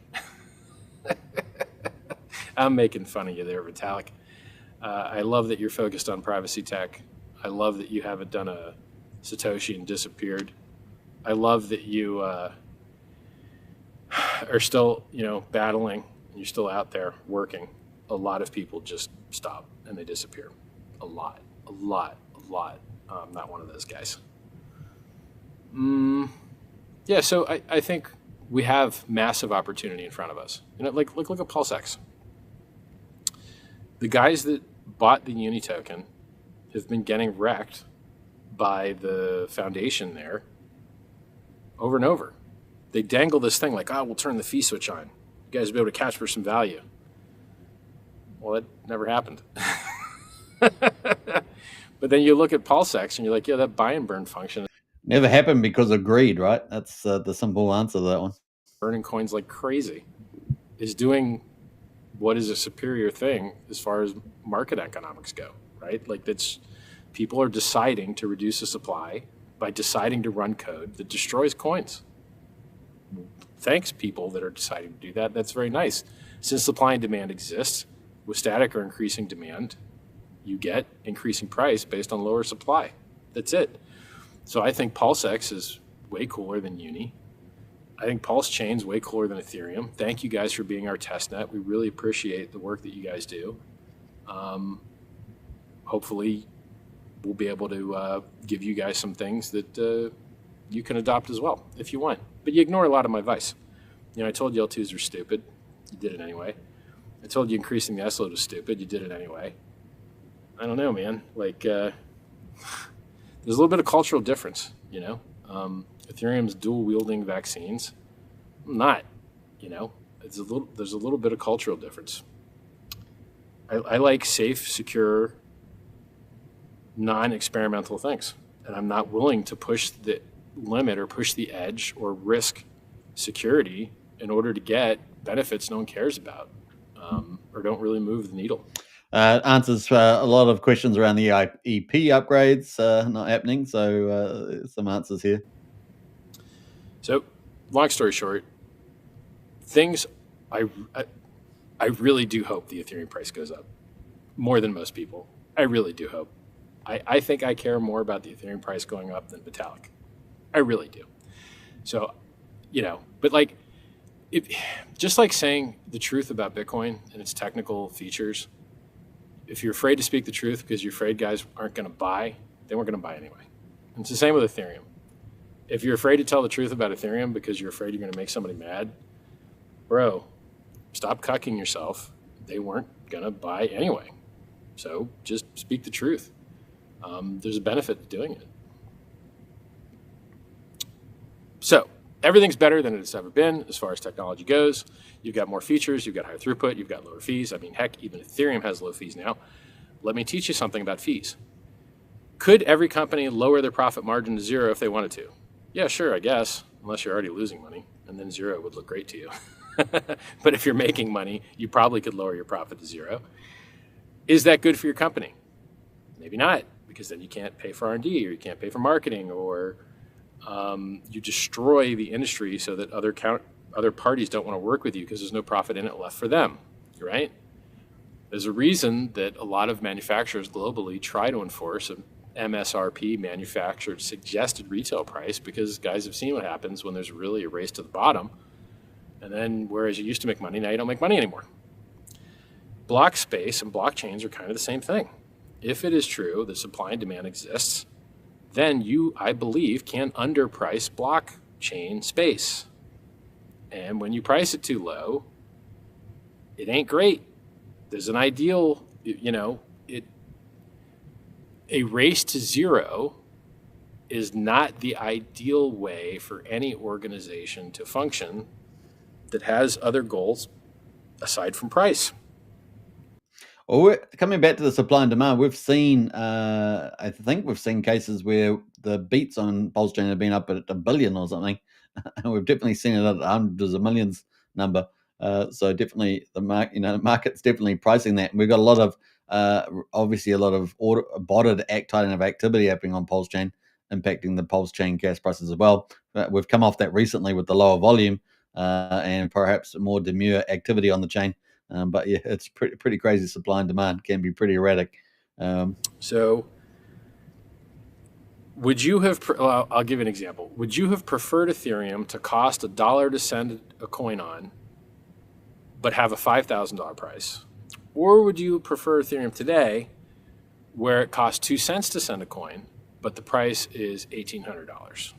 I'm making fun of you there, Vitalik. I love that you're focused on privacy tech. I love that you haven't done a Satoshi and disappeared. I love that you are still, battling, and you're still out there working. A lot of people just stop and they disappear. A lot. I'm not one of those guys. Yeah, so I think we have massive opportunity in front of us. Like look at PulseX. The guys that bought the Uni token have been getting wrecked by the foundation there over and over. They dangle this thing like, we'll turn the fee switch on. You guys will be able to catch for some value. Well, that never happened. But then you look at PulseX and you're like, yeah, that buy and burn function. Never happened because of greed, right? That's the simple answer to that one. Burning coins like crazy is doing what is a superior thing as far as market economics go, right? Like people are deciding to reduce the supply by deciding to run code that destroys coins. Thanks, people that are deciding to do that. That's very nice. Since supply and demand exists, with static or increasing demand, you get increasing price based on lower supply. That's it. So I think PulseX is way cooler than Uni. I think Pulse Chain's way cooler than Ethereum. Thank you guys for being our testnet. We really appreciate the work that you guys do. Hopefully, we'll be able to give you guys some things that you can adopt as well if you want. But you ignore a lot of my advice. I told you L2s are stupid. You did it anyway. I told you increasing the S load was stupid. You did it anyway. I don't know, man. Like, there's a little bit of cultural difference, Ethereum's dual wielding vaccines. I'm not, there's a little bit of cultural difference. I like safe, secure, non-experimental things. And I'm not willing to push the limit or push the edge or risk security in order to get benefits no one cares about or don't really move the needle. Answers a lot of questions around the EP upgrades not happening. So some answers here. So, long story short, I really do hope the Ethereum price goes up more than most people. I really do hope. I think I care more about the Ethereum price going up than Vitalik. I really do. So, but like, just like saying the truth about Bitcoin and its technical features, if you're afraid to speak the truth because you're afraid guys aren't going to buy, they weren't going to buy anyway. And it's the same with Ethereum. If you're afraid to tell the truth about Ethereum because you're afraid you're going to make somebody mad, bro, stop cucking yourself. They weren't going to buy anyway. So just speak the truth. There's a benefit to doing it. So everything's better than it's ever been as far as technology goes. You've got more features, you've got higher throughput, you've got lower fees. I mean, heck, even Ethereum has low fees now. Let me teach you something about fees. Could every company lower their profit margin to zero if they wanted to? Yeah, sure, I guess, unless you're already losing money, and then zero would look great to you. But if you're making money, you probably could lower your profit to zero. Is that good for your company? Maybe not, because then you can't pay for R&D, or you can't pay for marketing, or you destroy the industry so that other parties don't want to work with you because there's no profit in it left for them, right? There's a reason that a lot of manufacturers globally try to enforce an MSRP, manufacturer suggested retail price, because guys have seen what happens when there's really a race to the bottom. And then whereas you used to make money, now you don't make money anymore. Block space and blockchains are kind of the same thing. If it is true that supply and demand exists, then you, I believe, can underprice blockchain space. And when you price it too low, it ain't great. There's an ideal, a race to zero is not the ideal way for any organization to function that has other goals aside from price. Well, coming back to the supply and demand, we've seen, I think we've seen cases where the beats on Pulse Chain have been up at $1 billion or something. And we've definitely seen it at hundreds of millions number. So definitely the market's definitely pricing that. And we've got a lot of obviously a lot of botted kind of activity happening on Pulse Chain, impacting the Pulse Chain gas prices as well. We've come off that recently with the lower volume and perhaps more demure activity on the chain. But yeah, it's pretty crazy. Supply and demand can be pretty erratic. So would you have, I'll give you an example. Would you have preferred Ethereum to cost $1 to send a coin on, but have a $5,000 price? Or would you prefer Ethereum today, where it costs 2 cents to send a coin, but the price is $1,800?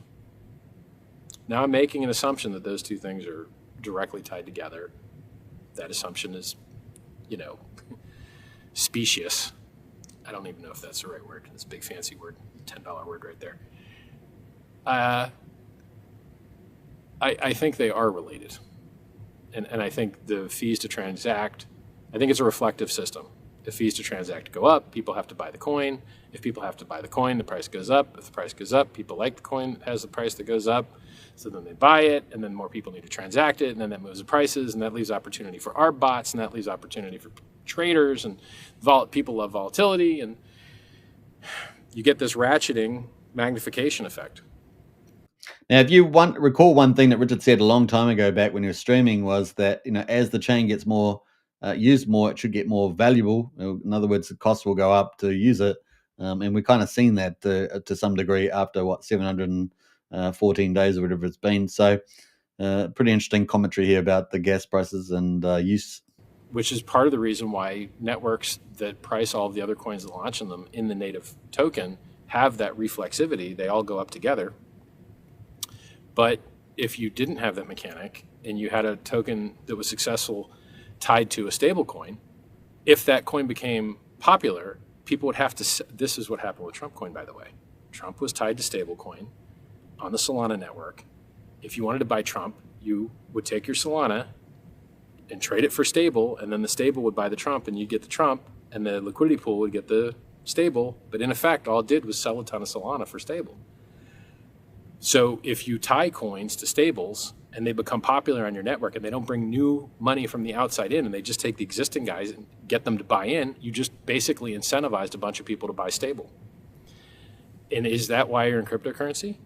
Now I'm making an assumption that those two things are directly tied together. That assumption is, specious. I don't even know if that's the right word. It's a big fancy word, $10 word right there. I think they are related. And I think the fees to transact, I think it's a reflective system. The fees to transact go up, people have to buy the coin. If people have to buy the coin, the price goes up. If the price goes up, people like the coin that has the price that goes up. So then they buy it, and then more people need to transact it, and then that moves the prices, and that leaves opportunity for ARB bots, and that leaves opportunity for traders, and people love volatility, and you get this ratcheting magnification effect. Now, if you recall one thing that Richard said a long time ago back when he was streaming was that, as the chain gets more used more, it should get more valuable. In other words, the cost will go up to use it. And we've kind of seen that to some degree after, 714 days or whatever it's been. So pretty interesting commentary here about the gas prices and use. Which is part of the reason why networks that price all of the other coins that launch in them in the native token have that reflexivity. They all go up together. But if you didn't have that mechanic and you had a token that was successful tied to a stable coin, if that coin became popular, people would have to, this is what happened with Trump coin, by the way. Trump was tied to stable coin on the Solana network. If you wanted to buy Trump, you would take your Solana and trade it for stable, and then the stable would buy the Trump, and you'd get the Trump, and the liquidity pool would get the stable. But in effect, all it did was sell a ton of Solana for stable. So if you tie coins to stables and they become popular on your network and they don't bring new money from the outside in and they just take the existing guys and get them to buy in, you just basically incentivized a bunch of people to buy stable. And is that why you're in cryptocurrency?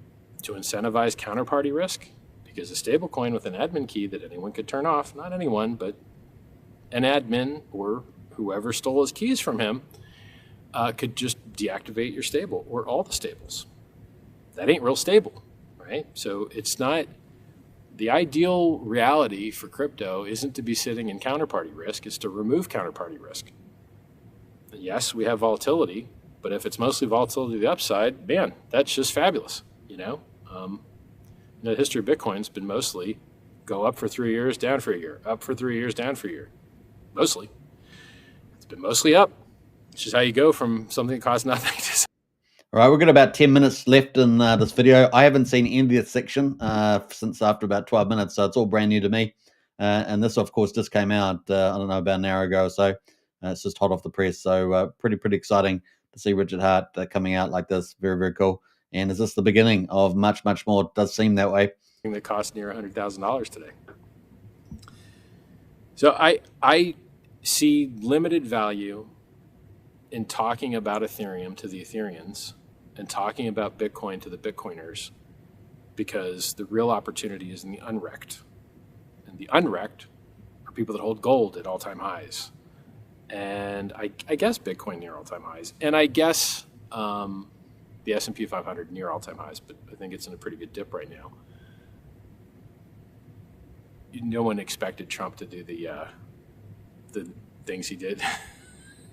To incentivize counterparty risk? Because a stable coin with an admin key that anyone could turn off, not anyone, but an admin or whoever stole his keys from him, could just deactivate your stable or all the stables. That ain't real stable, right? So it's not, the ideal reality for crypto isn't to be sitting in counterparty risk, it's to remove counterparty risk. And yes, we have volatility, but if it's mostly volatility to the upside, man, that's just fabulous, the history of Bitcoin's been mostly go up for 3 years, down for a year, up for 3 years, down for a year. Mostly. It's been mostly up. It's just how you go from something that costs nothing to. All right, we've got about 10 minutes left in this video. I haven't seen any of this section since after about 12 minutes, so it's all brand new to me. And this, of course, just came out, I don't know, about an hour ago or so. It's just hot off the press. So pretty exciting to see Richard Hart coming out like this. Very, very cool. And is this the beginning of much, much more? It does seem that way. That cost near $100,000 today. So I see limited value in talking about Ethereum to the Ethereans and talking about Bitcoin to the Bitcoiners, because the real opportunity is in the unwrecked. And the unwrecked are people that hold gold at all-time highs. And I guess Bitcoin near all-time highs. And I guess the S&P 500 near all-time highs, but I think it's in a pretty good dip right now. No one expected Trump to do the things he did.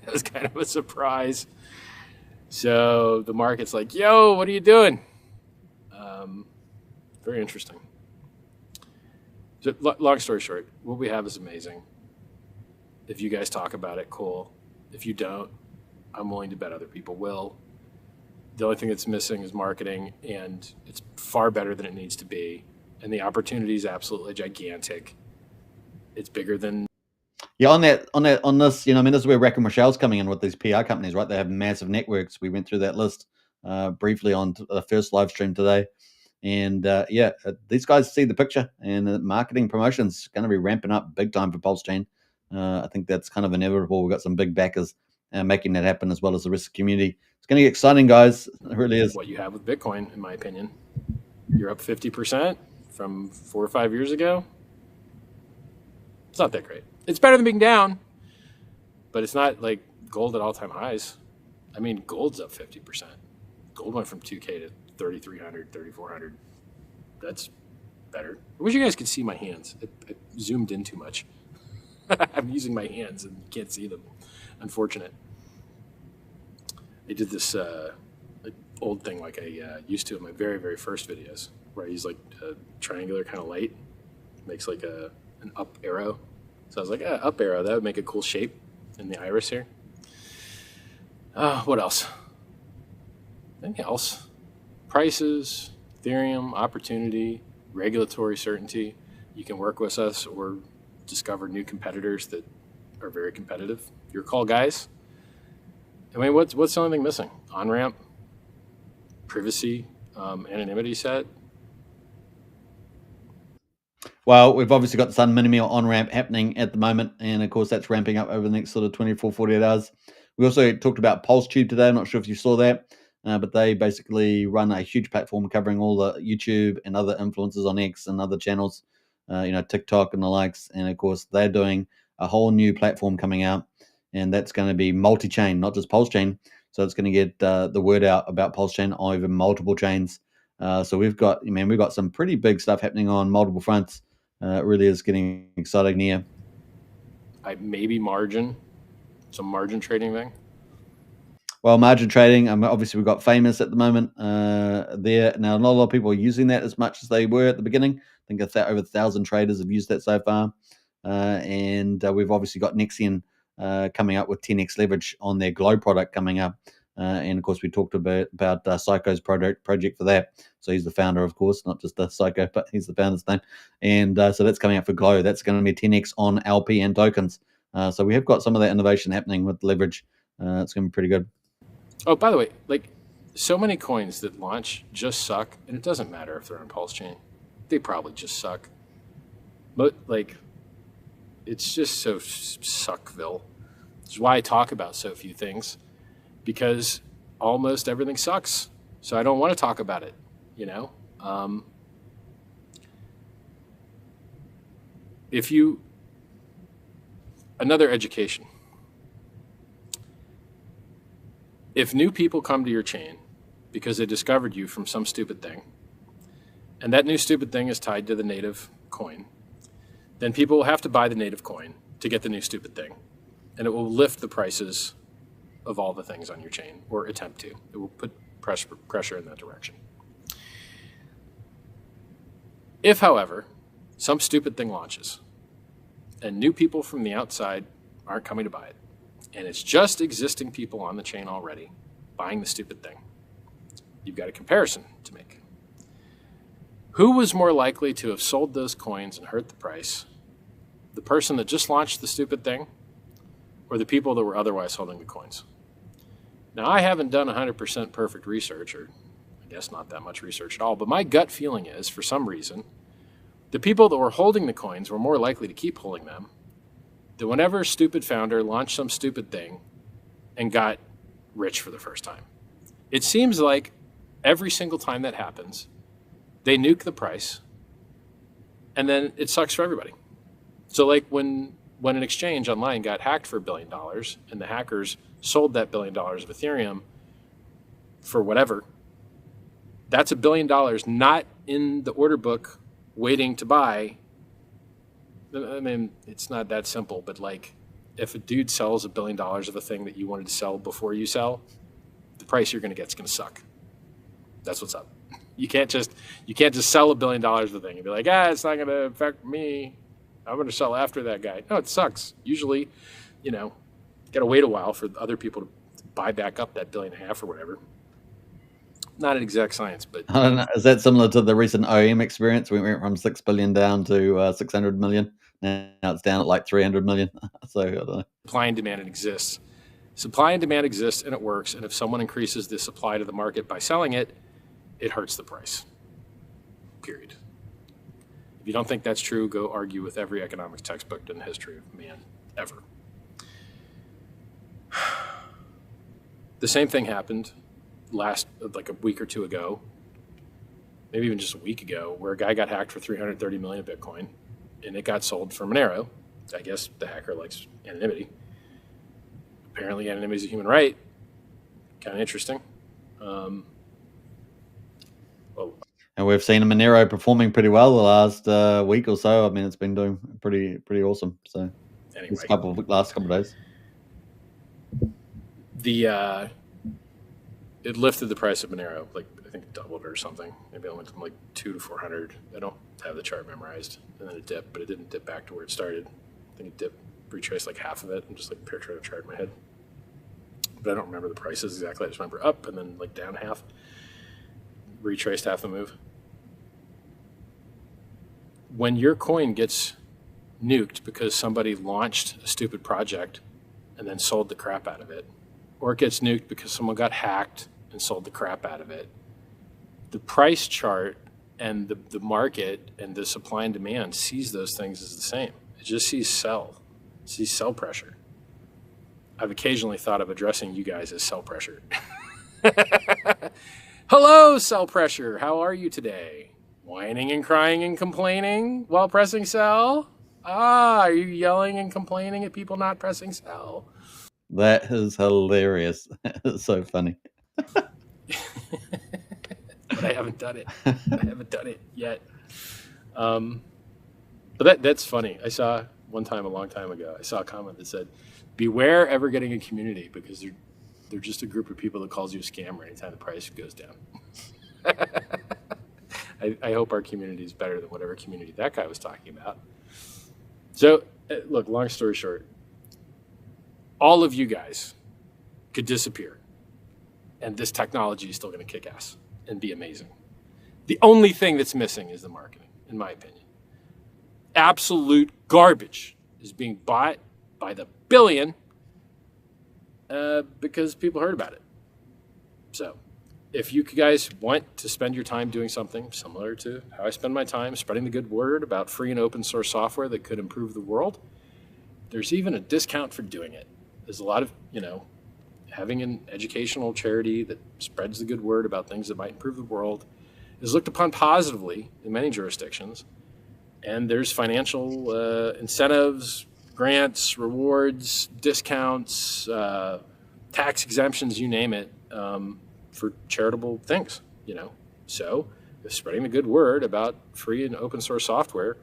It was kind of a surprise. So the market's like, yo, what are you doing? Very interesting. So, long story short, what we have is amazing. If you guys talk about it, cool. If you don't, I'm willing to bet other people will. The only thing that's missing is marketing, and it's far better than it needs to be. And the opportunity is absolutely gigantic. It's bigger than. Yeah, on this, this is where Rack and Rochelle's coming in with these PR companies, right? They have massive networks. We went through that list briefly on the first live stream today. And these guys see the picture, and the marketing promotion's going to be ramping up big time for Pulse Chain. I think that's kind of inevitable. We've got some big backers making that happen, as well as the rest of the community. It's going to get exciting, guys. It really is. What you have with Bitcoin, in my opinion, you're up 50% from 4 or 5 years ago. It's not that great. It's better than being down, but it's not like gold at all-time highs. I mean, gold's up 50%. Gold went from 2K to 3,300, 3,400. That's better. I wish you guys could see my hands. It zoomed in too much. I'm using my hands and you can't see them. Unfortunate. I did this old thing like I used to in my very, very first videos, where I use like a triangular kind of light. Makes like an up arrow. So I was like, up arrow, that would make a cool shape in the iris here. What else? Anything else? Prices, Ethereum, opportunity, regulatory certainty. You can work with us or discover new competitors that are very competitive. Your call, guys. I mean, what's the only thing missing? On-ramp, privacy, anonymity set. Well, we've obviously got the Sun Minimal on-ramp happening at the moment, and of course that's ramping up over the next sort of 24, 48 hours. We also talked about PulseTube today. I'm not sure if you saw that, but they basically run a huge platform covering all the YouTube and other influencers on X and other channels, TikTok and the likes. And of course, they're doing a whole new platform coming out, and that's going to be multi-chain, not just Pulse Chain. So it's going to get the word out about Pulse Chain over multiple chains. So we've got some pretty big stuff happening on multiple fronts. It really is getting exciting here. Maybe some margin trading thing. Well, margin trading, obviously we've got Famous at the moment there. Now, not a lot of people are using that as much as they were at the beginning. I think over 1,000 traders have used that so far. And we've obviously got Nexian coming up with 10x leverage on their Glow product coming up. And of course, we talked about Psycho's project for that. So he's the founder, of course, not just Psycho, but he's the founder's name. And so that's coming up for Glow. That's going to be 10x on LP and tokens. So we have got some of that innovation happening with leverage. It's going to be pretty good. Oh, by the way, like so many coins that launch just suck, and it doesn't matter if they're on Pulse Chain. They probably just suck. But like, it's just so suckville. Which is why I talk about so few things, because almost everything sucks. So I don't want to talk about it, Another education. If new people come to your chain because they discovered you from some stupid thing, and that new stupid thing is tied to the native coin, then people will have to buy the native coin to get the new stupid thing. And it will lift the prices of all the things on your chain, or attempt to. It will put pressure in that direction. If, however, some stupid thing launches and new people from the outside aren't coming to buy it, and it's just existing people on the chain already buying the stupid thing, you've got a comparison to make. Who was more likely to have sold those coins and hurt the price? The person that just launched the stupid thing, or the people that were otherwise holding the coins? Now, I haven't done 100% perfect research, or I guess not that much research at all, but my gut feeling is, for some reason, the people that were holding the coins were more likely to keep holding them. That whenever a stupid founder launched some stupid thing and got rich for the first time, it seems like every single time that happens, they nuke the price, and then it sucks for everybody. So like when an exchange online got hacked for $1 billion and the hackers sold that $1 billion of Ethereum for whatever, that's $1 billion not in the order book waiting to buy. I mean, it's not that simple, but like if a dude sells $1 billion of a thing that you wanted to sell before you sell, the price you're going to get is going to suck. That's what's up. You can't just sell $1 billion of a thing and be like, it's not going to affect me. I'm going to sell after that guy. No, it sucks. Usually, got to wait a while for other people to buy back up that $1.5 billion or whatever. Not an exact science, but I don't know. Is that similar to the recent OEM experience? We went from 6 billion down to 600 million. Now it's down at like 300 million. So I don't know. Supply and demand exists. Supply and demand exists, and it works. And if someone increases the supply to the market by selling it, it hurts the price. period. If you don't think that's true, go argue with every economics textbook in the history of man ever. The same thing happened like a week or two ago, maybe even just a week ago, where a guy got hacked for 330 million Bitcoin, and it got sold for Monero. I guess the hacker likes anonymity. Apparently, anonymity is a human right. Kind of interesting. And we've seen Monero performing pretty well the last week or so. I mean, it's been doing pretty awesome. So, anyway, last couple of days. It lifted the price of Monero, like I think it doubled or something. Maybe it went from like 2 to 400. I don't have the chart memorized. And then it dipped, but it didn't dip back to where it started. I think it dipped, retraced like half of it. I'm just like picturing a chart in my head. But I don't remember the prices exactly. I just remember up and then like down half. Retraced half the move. When your coin gets nuked because somebody launched a stupid project and then sold the crap out of it, or it gets nuked because someone got hacked and sold the crap out of it, the price chart and the market and the supply and demand sees those things as the same. It just sees sell pressure. I've occasionally thought of addressing you guys as sell pressure. Hello, sell pressure. How are you today? Whining and crying and complaining while pressing sell? Are you yelling and complaining at people not pressing sell? That is hilarious. It's so funny. But I haven't done it. I haven't done it yet. But that's funny. I saw one time a long time ago, I saw a comment that said, beware ever getting a community because they're just a group of people that calls you a scammer anytime the price goes down. I hope our community is better than whatever community that guy was talking about. So, look, long story short, all of you guys could disappear, and this technology is still going to kick ass and be amazing. The only thing that's missing is the marketing, in my opinion. Absolute garbage is being bought by the billion because people heard about it. So, if you guys want to spend your time doing something similar to how I spend my time spreading the good word about free and open source software that could improve the world, there's even a discount for doing it. There's a lot of, having an educational charity that spreads the good word about things that might improve the world is looked upon positively in many jurisdictions. And there's financial incentives, grants, rewards, discounts, tax exemptions, you name it, for charitable things, So if spreading the good word about free and open source software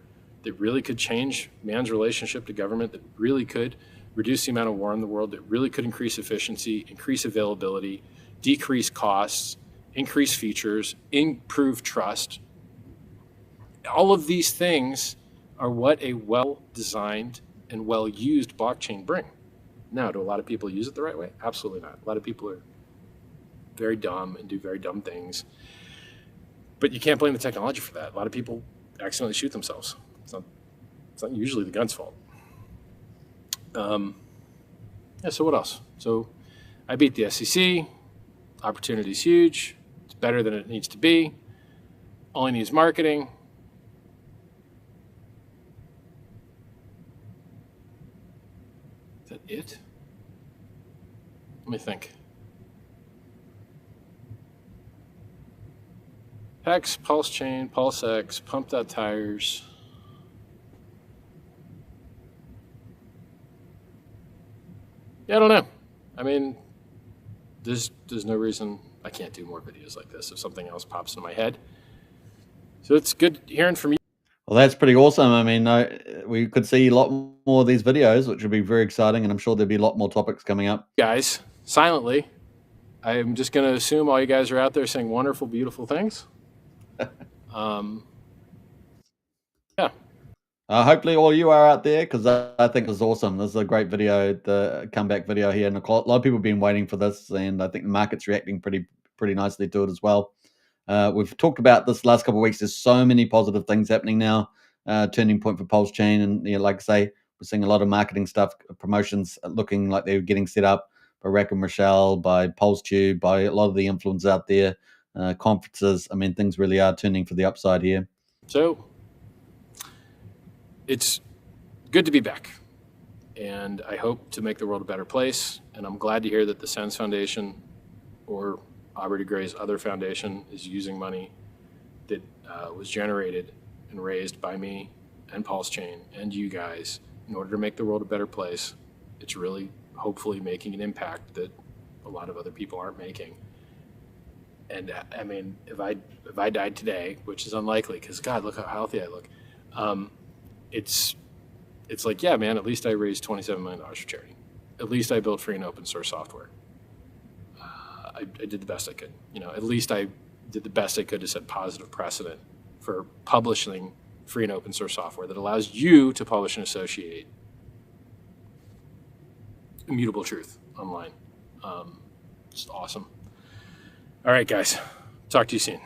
that really could change man's relationship to government, that really could reduce the amount of war in the world, that really could increase efficiency, increase availability, decrease costs, increase features, improve trust. All of these things are what a well-designed and well-used blockchain bring. Now, do a lot of people use it the right way? Absolutely not. A lot of people are very dumb and do very dumb things. But you can't blame the technology for that. A lot of people accidentally shoot themselves. It's not usually the gun's fault. So what else? So I beat the SEC. Opportunity's huge. It's better than it needs to be. Only needs marketing. Is that it? Let me think. Hex, Pulse Chain, Pulse X, Pumped Out Tires. Yeah, I don't know. I mean, there's no reason I can't do more videos like this if something else pops in my head. So it's good hearing from you. Well, that's pretty awesome. I mean, we could see a lot more of these videos, which would be very exciting, and I'm sure there'll be a lot more topics coming up. Guys, silently, I'm just going to assume all you guys are out there saying wonderful, beautiful things. Yeah. Hopefully all you are out there, because I think it's awesome. This is a great video, the comeback video here, and a lot of people have been waiting for this, and I think the market's reacting pretty nicely to it as well. We've talked about this last couple of weeks. There's so many positive things happening now. Turning point for Pulse Chain, and like I say, we're seeing a lot of marketing stuff, promotions looking like they're getting set up by Rack and Rochelle, by PulseTube, by a lot of the influencers out there. conferences. I mean, things really are turning for the upside here. So it's good to be back, and I hope to make the world a better place. And I'm glad to hear that the Sens Foundation, or Aubrey de Grey's other foundation, is using money that was generated and raised by me and Pulse Chain and you guys in order to make the world a better place. It's really hopefully making an impact that a lot of other people aren't making. And I mean, if I died today, which is unlikely, because God, look how healthy I look. It's like, yeah, man, at least I raised $27 million for charity. At least I built free and open source software. I did the best I could. At least I did the best I could to set positive precedent for publishing free and open source software that allows you to publish and associate immutable truth online. Just awesome. All right, guys. Talk to you soon.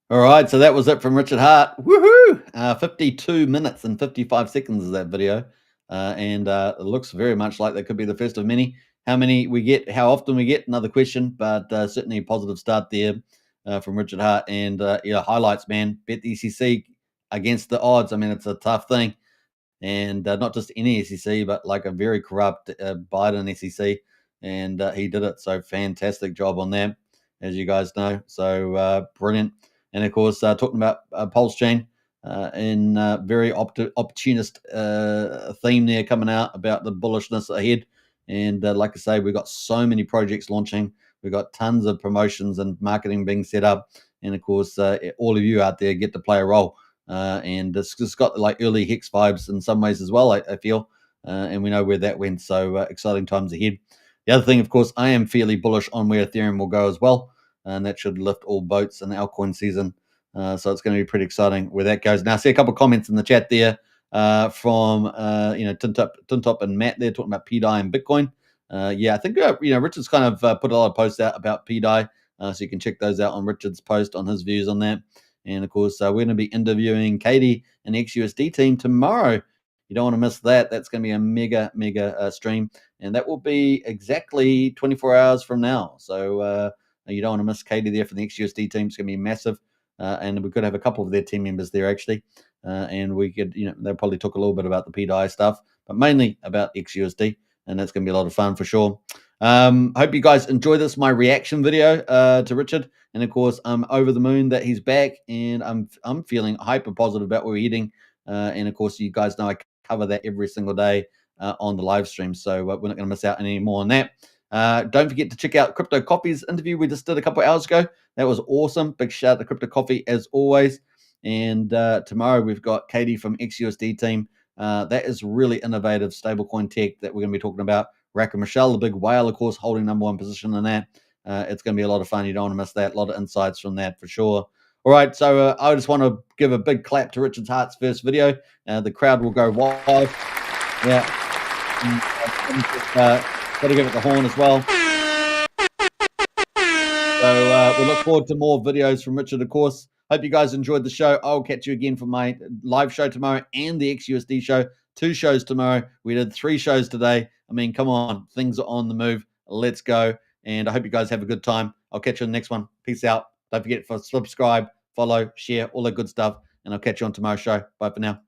All right, so that was it from Richard Hart. Woohoo! 52 minutes and 55 seconds is that video. And it looks very much like that could be the first of many. How many we get, how often we get, another question, but certainly a positive start there from Richard Hart. And highlights, man. Bet the SEC against the odds. I mean, it's a tough thing. And not just any SEC, but like a very corrupt Biden SEC. And he did it. So fantastic job on that, as you guys know. So brilliant. And of course, talking about Pulse Chain in very opportunist theme there coming out about the bullishness ahead. And like I say, we've got so many projects launching. We've got tons of promotions and marketing being set up. And of course, all of you out there get to play a role. And it's just got like early Hex vibes in some ways as well, I feel. And we know where that went. So exciting times ahead. The other thing, of course, I am fairly bullish on where Ethereum will go as well. And that should lift all boats in the altcoin season. So it's going to be pretty exciting where that goes. Now, I see a couple of comments in the chat there from Tintop and Matt there talking about PDI and Bitcoin. I think Richard's kind of put a lot of posts out about PDI, so you can check those out on Richard's post on his views on that. And of course, we're going to be interviewing Katie and the XUSD team tomorrow. You don't want to miss that. That's going to be a mega stream, and that will be exactly 24 hours from now. So you don't want to miss Katie there for the XUSD team. It's going to be massive. And we could have a couple of their team members there actually, and we could, they'll probably talk a little bit about the PDI stuff, but mainly about XUSD, and that's going to be a lot of fun for sure. Hope you guys enjoy this, my reaction video to Richard, and of course I'm over the moon that he's back, and I'm feeling hyper positive about where we're heading, and of course you guys know I cover that every single day on the live stream, so we're not going to miss out any more on that. Don't forget to check out Crypto Coffee's interview we just did a couple of hours ago. That was awesome. Big shout out to Crypto Coffee as always. And tomorrow we've got Katie from XUSD team. That is really innovative stablecoin tech that we're going to be talking about. Racker Michelle, the big whale, of course, holding #1 position in that. It's going to be a lot of fun. You don't want to miss that. A lot of insights from that for sure. All right, so I just want to give a big clap to Richard Hart's first video. The crowd will go wild. Yeah. Got to give it the horn as well. So we look forward to more videos from Richard, of course. Hope you guys enjoyed the show. I'll catch you again for my live show tomorrow and the XUSD show. 2 shows tomorrow. We did 3 shows today. I mean, come on. Things are on the move. Let's go. And I hope you guys have a good time. I'll catch you on the next one. Peace out. Don't forget to subscribe, follow, share, all that good stuff. And I'll catch you on tomorrow's show. Bye for now.